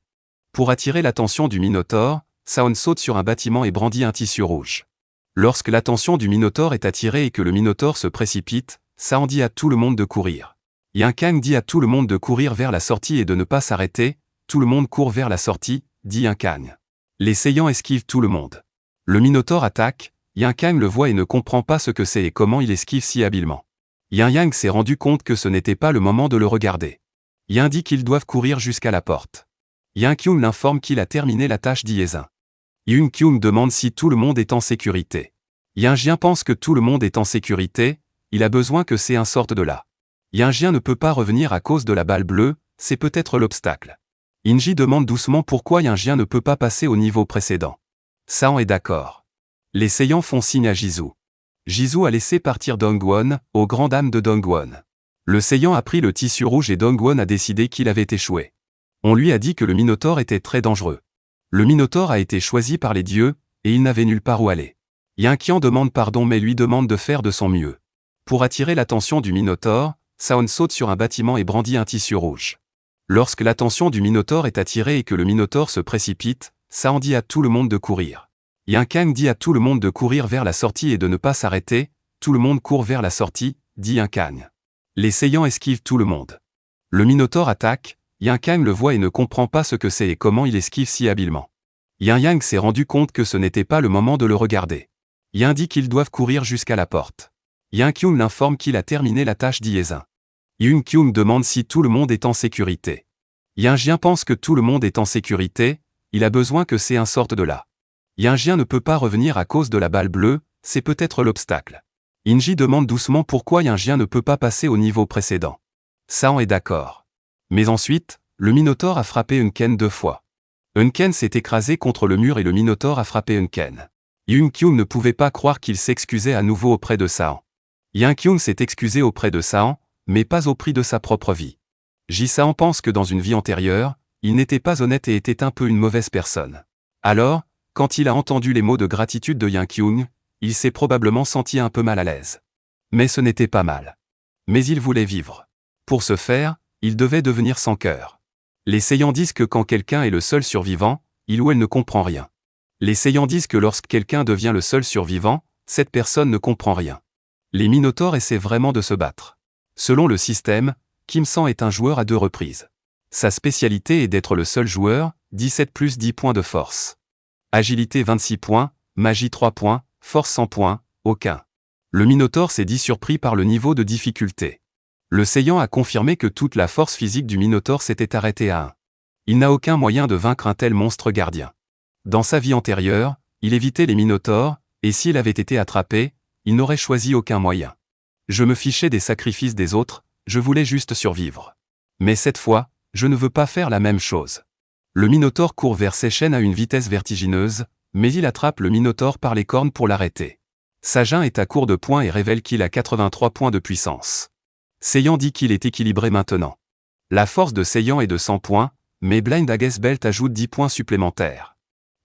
Pour attirer l'attention du Minotaure, Saon saute sur un bâtiment et brandit un tissu rouge. Lorsque l'attention du Minotaure est attirée et que le Minotaure se précipite, Saon dit à tout le monde de courir. Yinkang dit à tout le monde de courir vers la sortie et de ne pas s'arrêter, tout le monde court vers la sortie, dit Yinkang. Les Saiyans esquivent tout le monde. Le Minotaure attaque, Yinkang le voit et ne comprend pas ce que c'est et comment il esquive si habilement. Yin-yang s'est rendu compte que ce n'était pas le moment de le regarder. Yin dit qu'ils doivent courir jusqu'à la porte. Yin-kyung l'informe qu'il a terminé la tâche d'Iezin. Yun-kyung demande si tout le monde est en sécurité. Yinjian pense que tout le monde est en sécurité, il a besoin que c'est un sorte de là. Yinjian ne peut pas revenir à cause de la balle bleue, c'est peut-être l'obstacle. Inji demande doucement pourquoi Yinjian ne peut pas passer au niveau précédent. Saon est d'accord. Les Saiyans font signe à Jizu. Jizu a laissé partir Dongwon, aux grandes dames de Dongwon. Le Saiyan a pris le tissu rouge et Dongwon a décidé qu'il avait échoué. On lui a dit que le Minotaure était très dangereux. Le Minotaure a été choisi par les dieux, et il n'avait nulle part où aller. Yinqian demande pardon mais lui demande de faire de son mieux. Pour attirer l'attention du Minotaure, Saon saute sur un bâtiment et brandit un tissu rouge. Lorsque l'attention du Minotaure est attirée et que le Minotaure se précipite, Saon dit à tout le monde de courir. Yinkang dit à tout le monde de courir vers la sortie et de ne pas s'arrêter, tout le monde court vers la sortie, dit Yinkang. Les Saiyans esquivent tout le monde. Le Minotaure attaque, Yinkang le voit et ne comprend pas ce que c'est et comment il esquive si habilement. Yin-Yang s'est rendu compte que ce n'était pas le moment de le regarder. Yin dit qu'ils doivent courir jusqu'à la porte. Yin-Kyung l'informe qu'il a terminé la tâche d'Yezin. Yun-Kyung demande si tout le monde est en sécurité. Yin-Jian pense que tout le monde est en sécurité, il a besoin que c'est un sorte de là. Yin-Jian ne peut pas revenir à cause de la balle bleue, c'est peut-être l'obstacle. Inji demande doucement pourquoi Yin-Jian ne peut pas passer au niveau précédent. Saon est d'accord. Mais ensuite, le Minotaure a frappé Unken 2 fois. Unken s'est écrasé contre le mur et le Minotaure a frappé Unken. Yun-Kyung ne pouvait pas croire qu'il s'excusait à nouveau auprès de Saon. Yin-Kyung s'est excusé auprès de Saon, mais pas au prix de sa propre vie. Ji-Saon pense que dans une vie antérieure, il n'était pas honnête et était un peu une mauvaise personne. Alors, quand il a entendu les mots de gratitude de Yin-Kyung, il s'est probablement senti un peu mal à l'aise. Mais ce n'était pas mal. Mais il voulait vivre. Pour ce faire, il devait devenir sans cœur. Les Saiyans disent que quand quelqu'un est le seul survivant, il ou elle ne comprend rien. Les Saiyans disent que lorsque quelqu'un devient le seul survivant, cette personne ne comprend rien. Les Minotaures essaient vraiment de se battre. Selon le système, Kim-san est un joueur à 2 reprises. Sa spécialité est d'être le seul joueur, 17 plus 10 points de force. Agilité 26 points, magie 3 points, force 100 points, aucun. Le Minotaure s'est dit surpris par le niveau de difficulté. Le Saiyan a confirmé que toute la force physique du Minotaure s'était arrêtée à 1. Il n'a aucun moyen de vaincre un tel monstre gardien. Dans sa vie antérieure, il évitait les Minotaures, et s'il avait été attrapé, il n'aurait choisi aucun moyen. Je me fichais des sacrifices des autres, je voulais juste survivre. Mais cette fois, je ne veux pas faire la même chose. Le Minotaure court vers Seichen à une vitesse vertigineuse, mais il attrape le Minotaure par les cornes pour l'arrêter. Sajin est à court de points et révèle qu'il a 83 points de puissance. Saiyan dit qu'il est équilibré maintenant. La force de Saiyan est de 100 points, mais Blind Aegis Belt ajoute 10 points supplémentaires.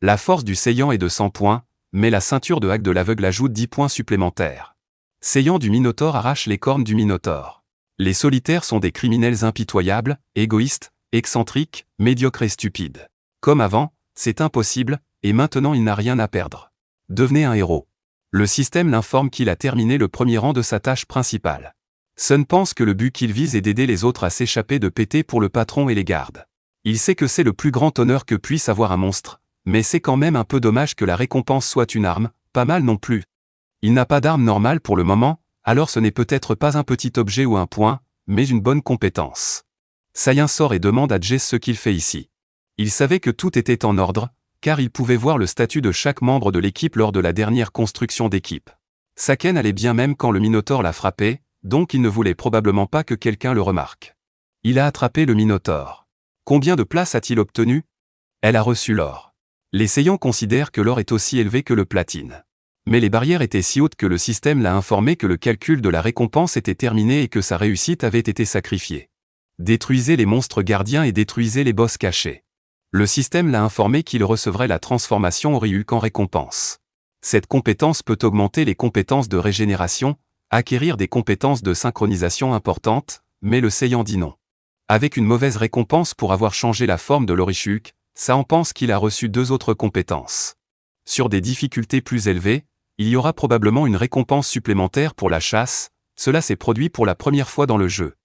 La force du Saiyan est de 100 points, mais la ceinture de hack de l'aveugle ajoute 10 points supplémentaires. Saiyan du Minotaure arrache les cornes du Minotaure. Les solitaires sont des criminels impitoyables, égoïstes, excentriques, médiocres et stupides. Comme avant, c'est impossible, et maintenant il n'a rien à perdre. Devenez un héros. Le système l'informe qu'il a terminé le premier rang de sa tâche principale. Sun pense que le but qu'il vise est d'aider les autres à s'échapper de pété pour le patron et les gardes. Il sait que c'est le plus grand honneur que puisse avoir un monstre, mais c'est quand même un peu dommage que la récompense soit une arme, pas mal non plus. Il n'a pas d'arme normale pour le moment, alors ce n'est peut-être pas un petit objet ou un point, mais une bonne compétence. Saiyan sort et demande à Jess ce qu'il fait ici. Il savait que tout était en ordre, car il pouvait voir le statut de chaque membre de l'équipe lors de la dernière construction d'équipe. Saken allait bien même quand le Minotaure l'a frappé, donc il ne voulait probablement pas que quelqu'un le remarque. Il a attrapé le Minotaure. Combien de places a-t-il obtenu? Elle a reçu l'or. Les Saiyans considèrent que l'or est aussi élevé que le platine. Mais les barrières étaient si hautes que le système l'a informé que le calcul de la récompense était terminé et que sa réussite avait été sacrifiée. Détruisez les monstres gardiens et détruisez les boss cachés. Le système l'a informé qu'il recevrait la transformation Ryuk en récompense. Cette compétence peut augmenter les compétences de régénération, acquérir des compétences de synchronisation importantes, mais le Saiyan dit non. Avec une mauvaise récompense pour avoir changé la forme de l'Orishuk, Saon pense qu'il a reçu 2 autres compétences. Sur des difficultés plus élevées, il y aura probablement une récompense supplémentaire pour la chasse, cela s'est produit pour la première fois dans le jeu.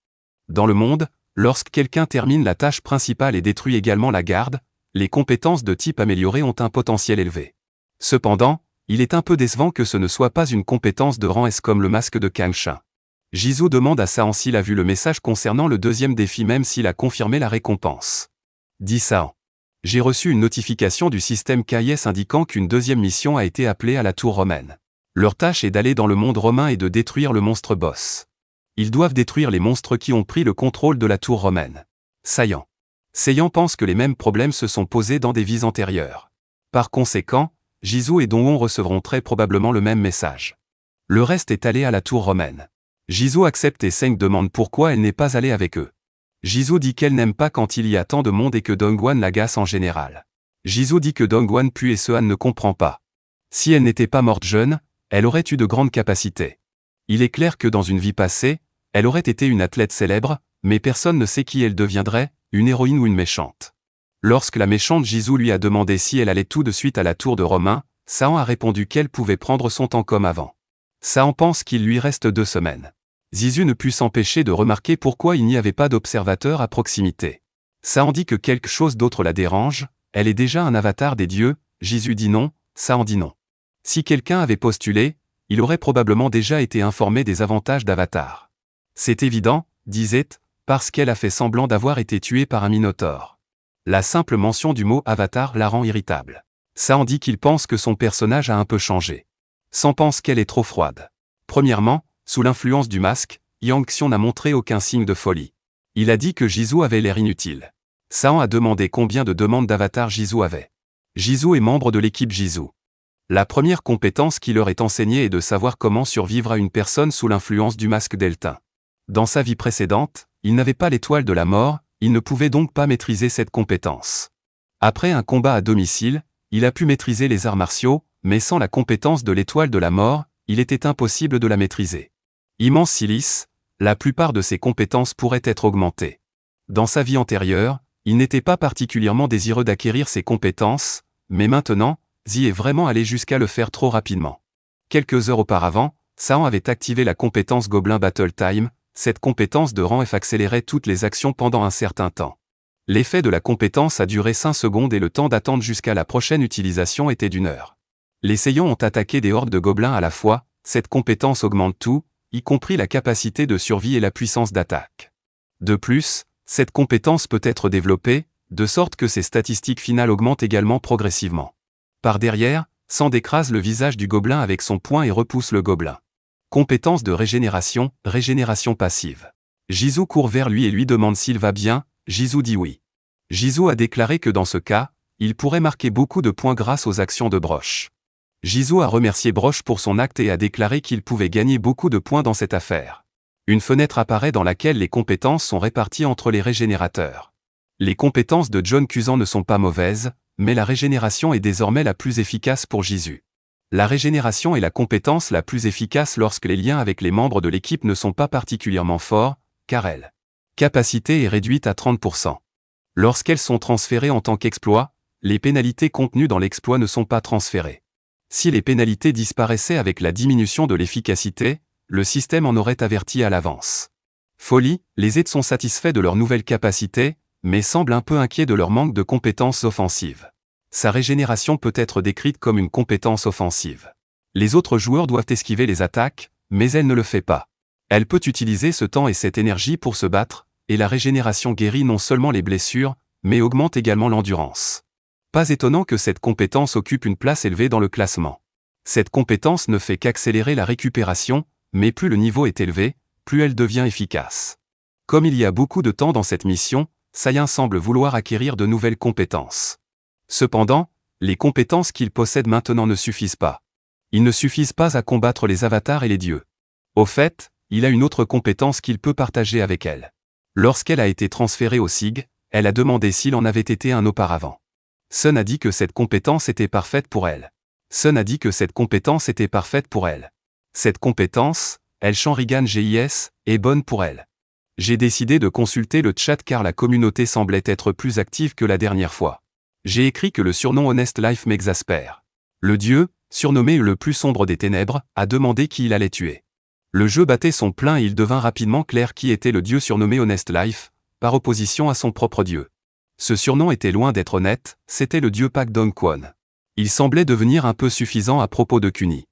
Dans le monde, lorsque quelqu'un termine la tâche principale et détruit également la garde, les compétences de type amélioré ont un potentiel élevé. Cependant, il est un peu décevant que ce ne soit pas une compétence de rang S comme le masque de Kang-Sha. Jizu demande à Saon s'il a vu le message concernant le deuxième défi même s'il a confirmé la récompense. Dit Saon. J'ai reçu une notification du système KIS indiquant qu'une deuxième mission a été appelée à la tour romaine. Leur tâche est d'aller dans le monde romain et de détruire le monstre boss. Ils doivent détruire les monstres qui ont pris le contrôle de la tour romaine. Saiyan. Saiyan pense que les mêmes problèmes se sont posés dans des vies antérieures. Par conséquent, Jizoo et Dongwon recevront très probablement le même message. Le reste est allé à la tour romaine. Jizoo accepte et Seng demande pourquoi elle n'est pas allée avec eux. Jizoo dit qu'elle n'aime pas quand il y a tant de monde et que Dongwon l'agace en général. Jizoo dit que Dongwon pue et Sehan ne comprend pas. Si elle n'était pas morte jeune, elle aurait eu de grandes capacités. Il est clair que dans une vie passée, elle aurait été une athlète célèbre, mais personne ne sait qui elle deviendrait, une héroïne ou une méchante. Lorsque la méchante Jizoo lui a demandé si elle allait tout de suite à la tour de Romain, Sahan a répondu qu'elle pouvait prendre son temps comme avant. Sahan pense qu'il lui reste 2 semaines. Zizu ne put s'empêcher de remarquer pourquoi il n'y avait pas d'observateur à proximité. Sahan dit que quelque chose d'autre la dérange, elle est déjà un avatar des dieux, Jizoo dit non, Sahan dit non. Si quelqu'un avait postulé, il aurait probablement déjà été informé des avantages d'avatar. C'est évident, disait, parce qu'elle a fait semblant d'avoir été tuée par un minotaure. La simple mention du mot avatar la rend irritable. Sahan dit qu'il pense que son personnage a un peu changé. San pense qu'elle est trop froide. Premièrement, sous l'influence du masque, Yang Xion n'a montré aucun signe de folie. Il a dit que Jizoo avait l'air inutile. Sahan a demandé combien de demandes d'avatar Jizoo avait. Jizoo est membre de l'équipe Jizoo. La première compétence qui leur est enseignée est de savoir comment survivre à une personne sous l'influence du masque Delta. Dans sa vie précédente, il n'avait pas l'étoile de la mort, il ne pouvait donc pas maîtriser cette compétence. Après un combat à domicile, il a pu maîtriser les arts martiaux, mais sans la compétence de l'étoile de la mort, il était impossible de la maîtriser. Immense silice, la plupart de ses compétences pourraient être augmentées. Dans sa vie antérieure, il n'était pas particulièrement désireux d'acquérir ces compétences, mais maintenant, Zi est vraiment allé jusqu'à le faire trop rapidement. Quelques heures auparavant, Sahan avait activé la compétence Gobelin Battle Time, cette compétence de rang F accélérait toutes les actions pendant un certain temps. L'effet de la compétence a duré 5 secondes et le temps d'attente jusqu'à la prochaine utilisation était d'1 heure. Les Saiyans ont attaqué des hordes de gobelins à la fois, cette compétence augmente tout, y compris la capacité de survie et la puissance d'attaque. De plus, cette compétence peut être développée, de sorte que ses statistiques finales augmentent également progressivement. Par derrière, Sand écrase le visage du gobelin avec son poing et repousse le gobelin. Compétence de régénération passive. Jizoo court vers lui et lui demande s'il va bien, Jizoo dit oui. Jizoo a déclaré que dans ce cas, il pourrait marquer beaucoup de points grâce aux actions de Brosh. Jizoo a remercié Brosh pour son acte et a déclaré qu'il pouvait gagner beaucoup de points dans cette affaire. Une fenêtre apparaît dans laquelle les compétences sont réparties entre les régénérateurs. Les compétences de John Kuzan ne sont pas mauvaises, mais la régénération est désormais la plus efficace pour Jizoo. La régénération est la compétence la plus efficace lorsque les liens avec les membres de l'équipe ne sont pas particulièrement forts, car elle capacité est réduite à 30%. Lorsqu'elles sont transférées en tant qu'exploit, les pénalités contenues dans l'exploit ne sont pas transférées. Si les pénalités disparaissaient avec la diminution de l'efficacité, le système en aurait averti à l'avance. Folie, les aides sont satisfaits de leur nouvelle capacité, mais semblent un peu inquiets de leur manque de compétences offensives. Sa régénération peut être décrite comme une compétence offensive. Les autres joueurs doivent esquiver les attaques, mais elle ne le fait pas. Elle peut utiliser ce temps et cette énergie pour se battre, et la régénération guérit non seulement les blessures, mais augmente également l'endurance. Pas étonnant que cette compétence occupe une place élevée dans le classement. Cette compétence ne fait qu'accélérer la récupération, mais plus le niveau est élevé, plus elle devient efficace. Comme il y a beaucoup de temps dans cette mission, Saiyan semble vouloir acquérir de nouvelles compétences. Cependant, les compétences qu'il possède maintenant ne suffisent pas. Ils ne suffisent pas à combattre les avatars et les dieux. Au fait, il a une autre compétence qu'il peut partager avec elle. Lorsqu'elle a été transférée au SIG, elle a demandé s'il en avait été un auparavant. Sun a dit que cette compétence était parfaite pour elle. Cette compétence, El Shanrigan GIS, est bonne pour elle. J'ai décidé de consulter le chat car la communauté semblait être plus active que la dernière fois. J'ai écrit que le surnom Honest Life m'exaspère. Le dieu, surnommé le plus sombre des ténèbres, a demandé qui il allait tuer. Le jeu battait son plein et il devint rapidement clair qui était le dieu surnommé Honest Life, par opposition à son propre dieu. Ce surnom était loin d'être honnête, c'était le dieu Pak Dong-kwon. Il semblait devenir un peu suffisant à propos de Kuni.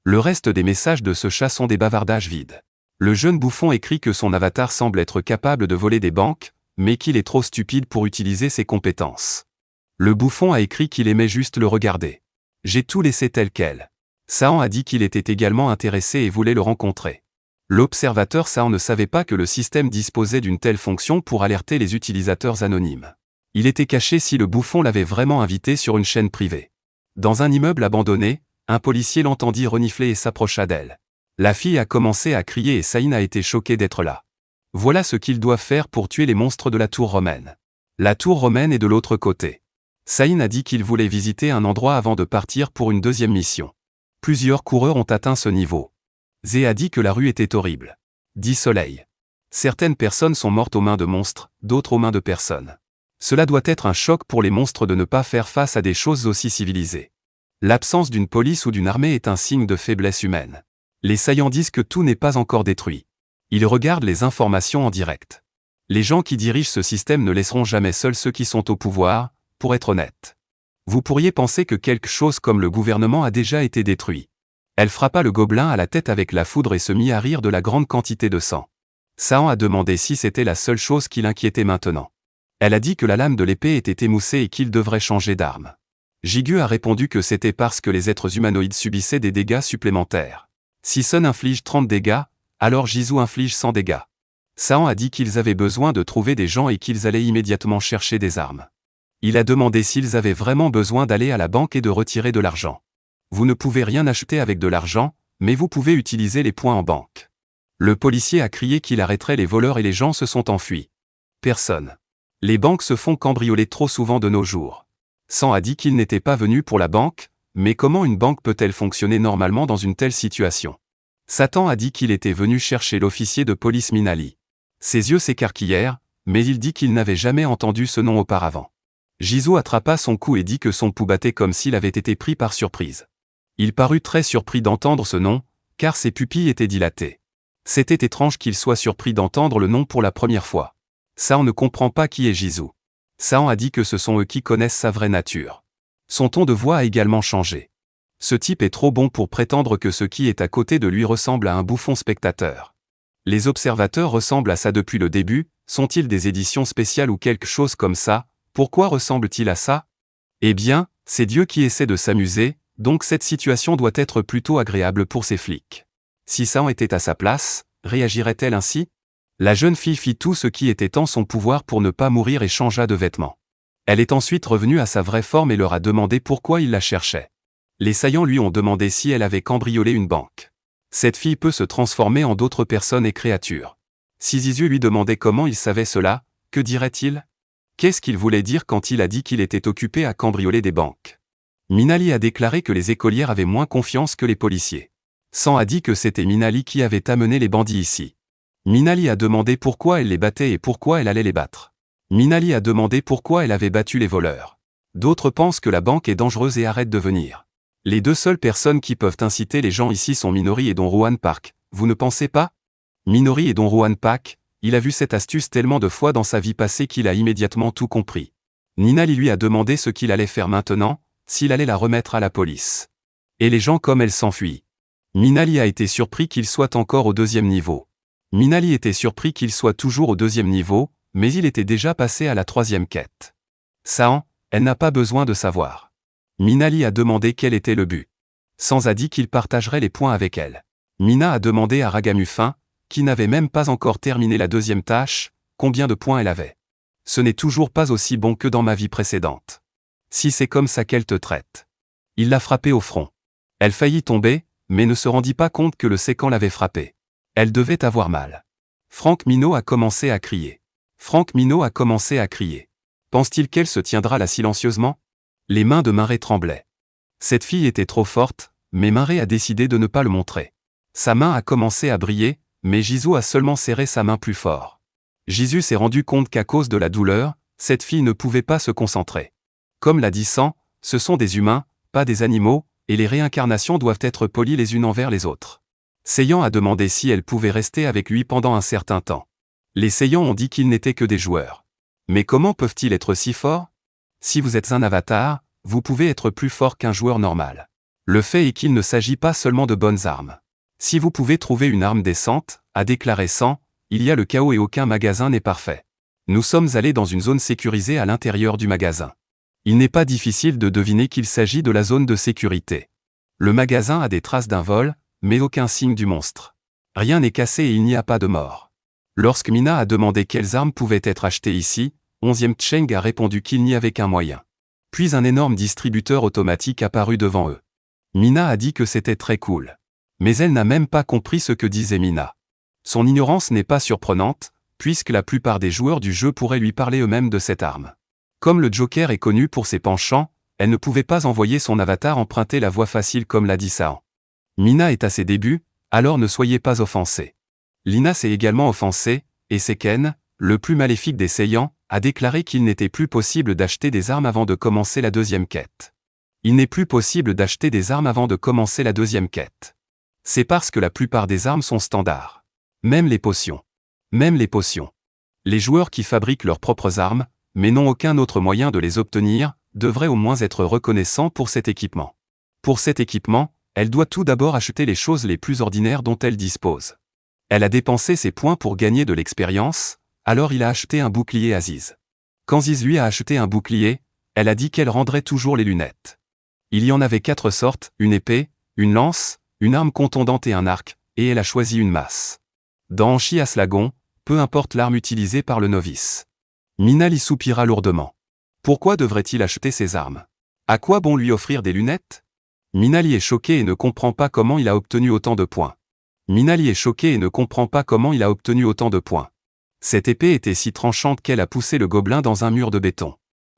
Le reste des messages de ce chat sont des bavardages vides. Le jeune bouffon écrit que son avatar semble être capable de voler des banques, mais qu'il est trop stupide pour utiliser ses compétences. Le bouffon a écrit qu'il aimait juste le regarder. J'ai tout laissé tel quel. Sahan a dit qu'il était également intéressé et voulait le rencontrer. L'observateur Sahan ne savait pas que le système disposait d'une telle fonction pour alerter les utilisateurs anonymes. Il était caché si le bouffon l'avait vraiment invité sur une chaîne privée. Dans un immeuble abandonné, un policier l'entendit renifler et s'approcha d'elle. La fille a commencé à crier et Sahin a été choqué d'être là. Voilà ce qu'ils doivent faire pour tuer les monstres de la tour romaine. La tour romaine est de l'autre côté. Sahin a dit qu'il voulait visiter un endroit avant de partir pour une deuxième mission. Plusieurs coureurs ont atteint ce niveau. Zé a dit que la rue était horrible. Dit Soleil. Certaines personnes sont mortes aux mains de monstres, d'autres aux mains de personnes. Cela doit être un choc pour les monstres de ne pas faire face à des choses aussi civilisées. L'absence d'une police ou d'une armée est un signe de faiblesse humaine. Les Saiyans disent que tout n'est pas encore détruit. Ils regardent les informations en direct. Les gens qui dirigent ce système ne laisseront jamais seuls ceux qui sont au pouvoir, pour être honnête. Vous pourriez penser que quelque chose comme le gouvernement a déjà été détruit. Elle frappa le gobelin à la tête avec la foudre et se mit à rire de la grande quantité de sang. Sahan a demandé si c'était la seule chose qui l'inquiétait maintenant. Elle a dit que la lame de l'épée était émoussée et qu'il devrait changer d'arme. Jigu a répondu que c'était parce que les êtres humanoïdes subissaient des dégâts supplémentaires. Si Sun inflige 30 dégâts, alors Jizu inflige 100 dégâts. Sahan a dit qu'ils avaient besoin de trouver des gens et qu'ils allaient immédiatement chercher des armes. Il a demandé s'ils avaient vraiment besoin d'aller à la banque et de retirer de l'argent. Vous ne pouvez rien acheter avec de l'argent, mais vous pouvez utiliser les points en banque. Le policier a crié qu'il arrêterait les voleurs et les gens se sont enfuis. Personne. Les banques se font cambrioler trop souvent de nos jours. San a dit qu'il n'était pas venu pour la banque, mais comment une banque peut-elle fonctionner normalement dans une telle situation? Satan a dit qu'il était venu chercher l'officier de police Minali. Ses yeux s'écarquillèrent, mais il dit qu'il n'avait jamais entendu ce nom auparavant. Jizo attrapa son cou et dit que son pouls battait comme s'il avait été pris par surprise. Il parut très surpris d'entendre ce nom, car ses pupilles étaient dilatées. C'était étrange qu'il soit surpris d'entendre le nom pour la première fois. Sahan ne comprend pas qui est Jizo. Sahan a dit que ce sont eux qui connaissent sa vraie nature. Son ton de voix a également changé. Ce type est trop bon pour prétendre que ce qui est à côté de lui ressemble à un bouffon spectateur. Les observateurs ressemblent à ça depuis le début, sont-ils des éditions spéciales ou quelque chose comme ça? Pourquoi ressemble-t-il à ça? Eh bien, c'est Dieu qui essaie de s'amuser, donc cette situation doit être plutôt agréable pour ces flics. Si Sahan était à sa place, réagirait-elle ainsi? La jeune fille fit tout ce qui était en son pouvoir pour ne pas mourir et changea de vêtements. Elle est ensuite revenue à sa vraie forme et leur a demandé pourquoi ils la cherchaient. Les Saiyans lui ont demandé si elle avait cambriolé une banque. Cette fille peut se transformer en d'autres personnes et créatures. Si Zizu lui demandait comment il savait cela, que dirait-il? Qu'est-ce qu'il voulait dire quand il a dit qu'il était occupé à cambrioler des banques? Minali a déclaré que les écolières avaient moins confiance que les policiers. San a dit que c'était Minali qui avait amené les bandits ici. Minali a demandé pourquoi elle les battait et pourquoi elle allait les battre. Minali a demandé pourquoi elle avait battu les voleurs. D'autres pensent que la banque est dangereuse et arrêtent de venir. Les deux seules personnes qui peuvent inciter les gens ici sont Minori et Don Juan Park, vous ne pensez pas? Minori et Don Juan Park, il a vu cette astuce tellement de fois dans sa vie passée qu'il a immédiatement tout compris. Minali lui a demandé ce qu'il allait faire maintenant, s'il allait la remettre à la police. Et les gens comme elle s'enfuient. Minali a été surpris qu'il soit encore au 2e niveau. Minali était surpris qu'il soit toujours au 2e niveau, mais il était déjà passé à la 3e quête. Sahan, elle n'a pas besoin de savoir. Minali a demandé quel était le but. Sans a dit qu'il partagerait les points avec elle. Mina a demandé à Ragamufin, qui n'avait même pas encore terminé la 2e tâche, combien de points elle avait. Ce n'est toujours pas aussi bon que dans ma vie précédente. Si c'est comme ça qu'elle te traite. Il l'a frappée au front. Elle faillit tomber, mais ne se rendit pas compte que le séquent l'avait frappée. Elle devait avoir mal. Franck Minot a commencé à crier. Franck Minot a commencé à crier. Pense-t-il qu'elle se tiendra là silencieusement? Les mains de Maré tremblaient. Cette fille était trop forte, mais Maré a décidé de ne pas le montrer. Sa main a commencé à briller, mais Jizu a seulement serré sa main plus fort. Jizu s'est rendu compte qu'à cause de la douleur, cette fille ne pouvait pas se concentrer. Comme l'a dit San, ce sont des humains, pas des animaux, et les réincarnations doivent être polies les unes envers les autres. Seiyan a demandé si elle pouvait rester avec lui pendant un certain temps. Les Saiyans ont dit qu'ils n'étaient que des joueurs. Mais comment peuvent-ils être si forts? Si vous êtes un avatar, vous pouvez être plus fort qu'un joueur normal. Le fait est qu'il ne s'agit pas seulement de bonnes armes. Si vous pouvez trouver une arme décente, a déclaré San, il y a le chaos et aucun magasin n'est parfait. Nous sommes allés dans une zone sécurisée à l'intérieur du magasin. Il n'est pas difficile de deviner qu'il s'agit de la zone de sécurité. Le magasin a des traces d'un vol, mais aucun signe du monstre. Rien n'est cassé et il n'y a pas de mort. Lorsque Mina a demandé quelles armes pouvaient être achetées ici, 11e Cheng a répondu qu'il n'y avait qu'un moyen. Puis un énorme distributeur automatique apparut devant eux. Mina a dit que c'était très cool. Mais elle n'a même pas compris ce que disait Mina. Son ignorance n'est pas surprenante, puisque la plupart des joueurs du jeu pourraient lui parler eux-mêmes de cette arme. Comme le Joker est connu pour ses penchants, elle ne pouvait pas envoyer son avatar emprunter la voie facile comme l'a dit Sao. Mina est à ses débuts, alors ne soyez pas offensés. Lina s'est également offensée, et Seken, le plus maléfique des Saiyans, a déclaré qu'il n'était plus possible d'acheter des armes avant de commencer la deuxième quête. Il n'est plus possible d'acheter des armes avant de commencer la deuxième quête. C'est parce que la plupart des armes sont standards. Même les potions. Même les potions. Les joueurs qui fabriquent leurs propres armes, mais n'ont aucun autre moyen de les obtenir, devraient au moins être reconnaissants pour cet équipement. Pour cet équipement, elle doit tout d'abord acheter les choses les plus ordinaires dont elle dispose. Elle a dépensé ses points pour gagner de l'expérience, alors il a acheté un bouclier à Ziz. Quand Ziz lui a acheté un bouclier, elle a dit qu'elle rendrait toujours les lunettes. Il y en avait 4 sortes, une épée, une lance, une arme contondante et un arc, et elle a choisi une masse. Dans Anchi Aslagon, peu importe l'arme utilisée par le novice. Minali soupira lourdement. Pourquoi devrait-il acheter ces armes? À quoi bon lui offrir des lunettes? Minali est choqué et ne comprend pas comment il a obtenu autant de points. Minali est choqué et ne comprend pas comment il a obtenu autant de points. Cette épée était si tranchante qu'elle a poussé le gobelin dans un mur de béton.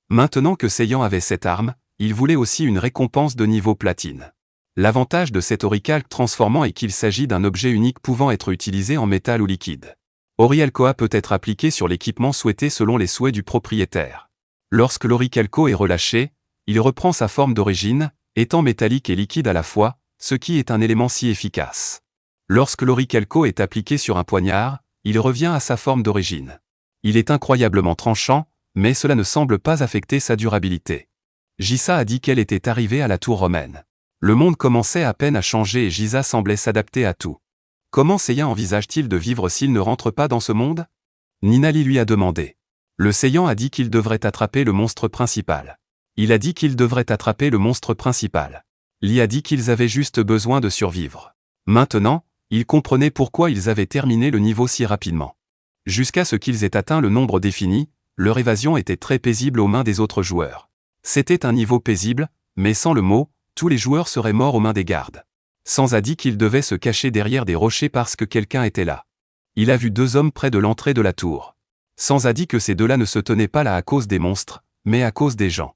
Maintenant que Saiyan avait cette arme, il voulait aussi une récompense de niveau platine. L'avantage de cet orichalque transformant est qu'il s'agit d'un objet unique pouvant être utilisé en métal ou liquide. Orichalco peut être appliqué sur l'équipement souhaité selon les souhaits du propriétaire. Lorsque l'orichalco est relâché, il reprend sa forme d'origine, étant métallique et liquide à la fois, ce qui est un élément si efficace. Lorsque l'orichalco est appliqué sur un poignard, il revient à sa forme d'origine. Il est incroyablement tranchant, mais cela ne semble pas affecter sa durabilité. Jisa a dit qu'elle était arrivée à la tour romaine. Le monde commençait à peine à changer et Jisa semblait s'adapter à tout. Comment Saiyan envisage-t-il de vivre s'il ne rentre pas dans ce monde? Ninali lui a demandé. Le Saiyan a dit qu'il devrait attraper le monstre principal. Il a dit qu'il devrait attraper le monstre principal. Li a dit qu'ils avaient juste besoin de survivre. Maintenant, ils comprenaient pourquoi ils avaient terminé le niveau si rapidement. Jusqu'à ce qu'ils aient atteint le nombre défini, leur évasion était très paisible aux mains des autres joueurs. C'était un niveau paisible, mais sans le mot, tous les joueurs seraient morts aux mains des gardes. Sans a dit qu'ils devaient se cacher derrière des rochers parce que quelqu'un était là. Il a vu 2 hommes près de l'entrée de la tour. Sans a dit que ces 2-là ne se tenaient pas là à cause des monstres, mais à cause des gens.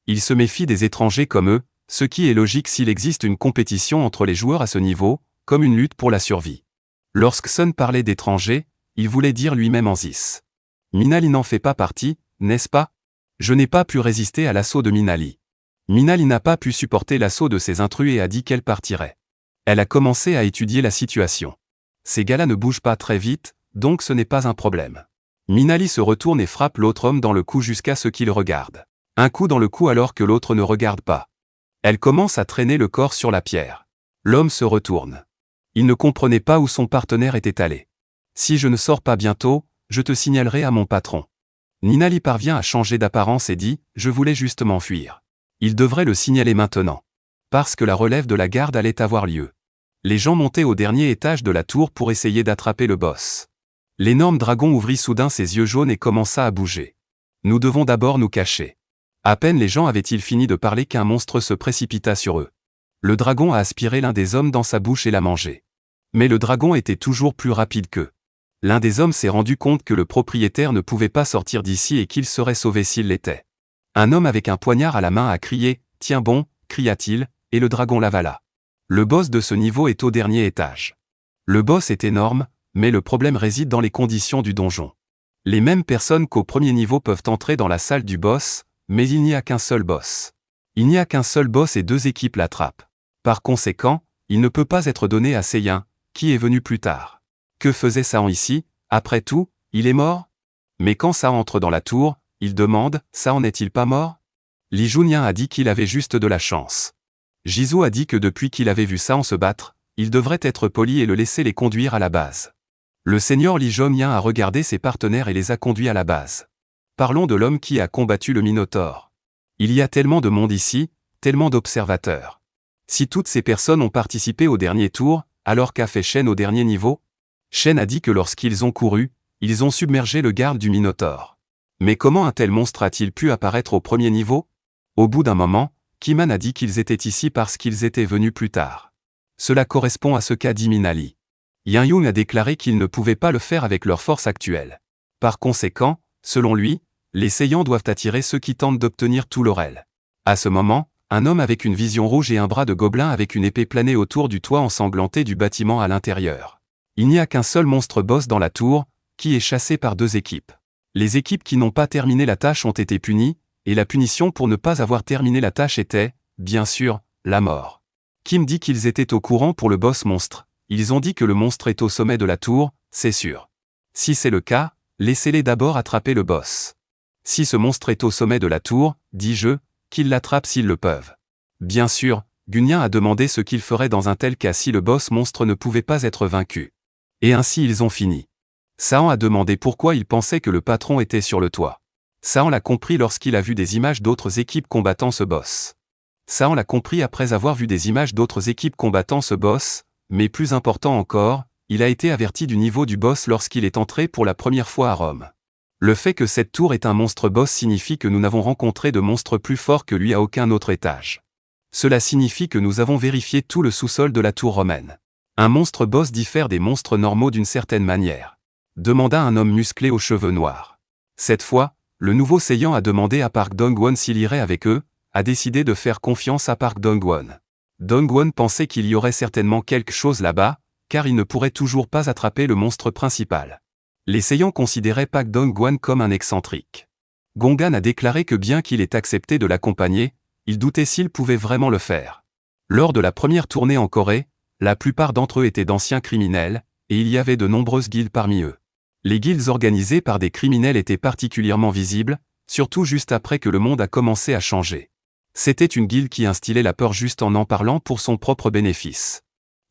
Ils se méfient des étrangers comme eux, ce qui est logique s'il existe une compétition entre les joueurs à ce niveau, comme une lutte pour la survie. Lorsque Sun parlait d'étrangers, il voulait dire lui-même Anzis. Minali n'en fait pas partie, n'est-ce pas? Je n'ai pas pu résister à l'assaut de Minali. Minali n'a pas pu supporter l'assaut de ces intrus et a dit qu'elle partirait. Elle a commencé à étudier la situation. Ces gars-là ne bougent pas très vite, donc ce n'est pas un problème. Minali se retourne et frappe l'autre homme dans le cou jusqu'à ce qu'il regarde. Un coup dans le cou alors que l'autre ne regarde pas. Elle commence à traîner le corps sur la pierre. L'homme se retourne. Il ne comprenait pas où son partenaire était allé. Si je ne sors pas bientôt, je te signalerai à mon patron. Ninali parvient à changer d'apparence et dit, je voulais juste m'enfuir. Il devrait le signaler maintenant. Parce que la relève de la garde allait avoir lieu. Les gens montaient au dernier étage de la tour pour essayer d'attraper le boss. L'énorme dragon ouvrit soudain ses yeux jaunes et commença à bouger. Nous devons d'abord nous cacher. À peine les gens avaient-ils fini de parler qu'un monstre se précipita sur eux. Le dragon a aspiré l'un des hommes dans sa bouche et l'a mangé. Mais le dragon était toujours plus rapide qu'eux. L'un des hommes s'est rendu compte que le propriétaire ne pouvait pas sortir d'ici et qu'il serait sauvé s'il l'était. Un homme avec un poignard à la main a crié « Tiens bon !» cria-t-il, et le dragon l'avala. Le boss de ce niveau est au dernier étage. Le boss est énorme, mais le problème réside dans les conditions du donjon. Les mêmes personnes qu'au premier niveau peuvent entrer dans la salle du boss, mais il n'y a qu'un seul boss. Il n'y a qu'un seul boss et 2 équipes l'attrapent. Par conséquent, il ne peut pas être donné à Saiyan, qui est venu plus tard. Que faisait Sao ici? Après tout, il est mort? Mais quand Sao entre dans la tour, il demande, Sao n'est-il pas mort? Li Junyan a dit qu'il avait juste de la chance. Jizo a dit que depuis qu'il avait vu Sao se battre, il devrait être poli et le laisser les conduire à la base. Le seigneur Li Junyan a regardé ses partenaires et les a conduits à la base. Parlons de l'homme qui a combattu le Minotaure. Il y a tellement de monde ici, tellement d'observateurs. Si toutes ces personnes ont participé au dernier tour, alors qu'a fait Shen au dernier niveau? Shen a dit que lorsqu'ils ont couru, ils ont submergé le garde du Minotaure. Mais comment un tel monstre a-t-il pu apparaître au premier niveau? Au bout d'un moment, Kiman a dit qu'ils étaient ici parce qu'ils étaient venus plus tard. Cela correspond à ce qu'a dit Minali. Yang Yung a déclaré qu'ils ne pouvaient pas le faire avec leur force actuelle. Par conséquent, selon lui, les Saiyans doivent attirer ceux qui tentent d'obtenir tout l'Orel. À ce moment, un homme avec une vision rouge et un bras de gobelin avec une épée planait autour du toit ensanglanté du bâtiment à l'intérieur. Il n'y a qu'un seul monstre boss dans la tour, qui est chassé par 2 équipes. Les équipes qui n'ont pas terminé la tâche ont été punies, et la punition pour ne pas avoir terminé la tâche était, bien sûr, la mort. Kim dit qu'ils étaient au courant pour le boss monstre. Ils ont dit que le monstre est au sommet de la tour, c'est sûr. Si c'est le cas, laissez-les d'abord attraper le boss. Si ce monstre est au sommet de la tour, dis-je, qu'ils l'attrapent s'ils le peuvent. Bien sûr, Gunyan a demandé ce qu'il ferait dans un tel cas si le boss monstre ne pouvait pas être vaincu. Et ainsi ils ont fini. Sahan a demandé pourquoi il pensait que le patron était sur le toit. Sahan l'a compris lorsqu'il a vu des images d'autres équipes combattant ce boss. Sahan l'a compris après avoir vu des images d'autres équipes combattant ce boss, mais plus important encore, il a été averti du niveau du boss lorsqu'il est entré pour la première fois à Rome. Le fait que cette tour est un monstre boss signifie que nous n'avons rencontré de monstre plus fort que lui à aucun autre étage. Cela signifie que nous avons vérifié tout le sous-sol de la tour romaine. Un monstre boss diffère des monstres normaux d'une certaine manière. Demanda un homme musclé aux cheveux noirs. Cette fois, le nouveau Saiyan a demandé à Park Dong-won s'il irait avec eux, a décidé de faire confiance à Park Dong-won. Dong-won pensait qu'il y aurait certainement quelque chose là-bas, car il ne pourrait toujours pas attraper le monstre principal. Les Saiyans considéraient Park Dong-won comme un excentrique. Gongan a déclaré que bien qu'il ait accepté de l'accompagner, il doutait s'il pouvait vraiment le faire. Lors de la première tournée en Corée, la plupart d'entre eux étaient d'anciens criminels, et il y avait de nombreuses guildes parmi eux. Les guildes organisées par des criminels étaient particulièrement visibles, surtout juste après que le monde a commencé à changer. C'était une guilde qui instillait la peur juste en parlant pour son propre bénéfice.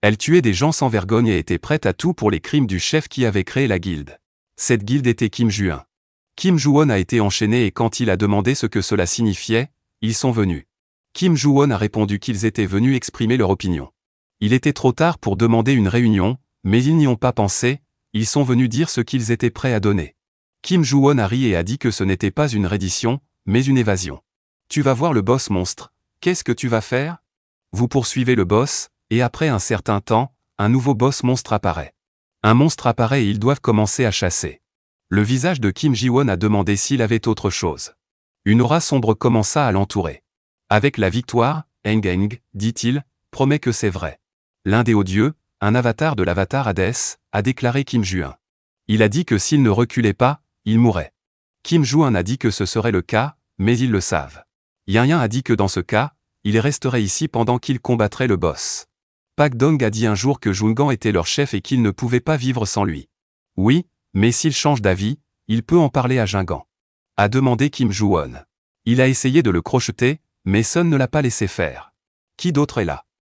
Elle tuait des gens sans vergogne et était prête à tout pour les crimes du chef qui avait créé la guilde. Cette guilde était Kim Ju-un. Kim Ju-won a été enchaîné et quand il a demandé ce que cela signifiait, ils sont venus. Kim Ju-won a répondu qu'ils étaient venus exprimer leur opinion. Il était trop tard pour demander une réunion, mais ils n'y ont pas pensé, ils sont venus dire ce qu'ils étaient prêts à donner. Kim Ju-won a ri et a dit que ce n'était pas une reddition, mais une évasion. Tu vas voir le boss monstre, qu'est-ce que tu vas faire? Vous poursuivez le boss, et après un certain temps, un nouveau boss monstre apparaît. Un monstre apparaît et ils doivent commencer à chasser. Le visage de Kim Ji-won a demandé s'il avait autre chose. Une aura sombre commença à l'entourer. Avec la victoire, Eng, dit-il, promet que c'est vrai. L'un des hauts dieux, un avatar de l'avatar Hadès, a déclaré Kim Ju-un. Il a dit que s'il ne reculait pas, il mourrait. Kim Ju-un a dit que ce serait le cas, mais ils le savent. Yang a dit que dans ce cas, il resterait ici pendant qu'il combattrait le boss. Pak Dong a dit un jour que Jungan était leur chef et qu'il ne pouvait pas vivre sans lui. Oui, mais s'il change d'avis, il peut en parler à Jungan. A demandé Kim Ju-won. Il a essayé de le crocheter, mais Sun ne l'a pas laissé faire. Qui d'autre est là?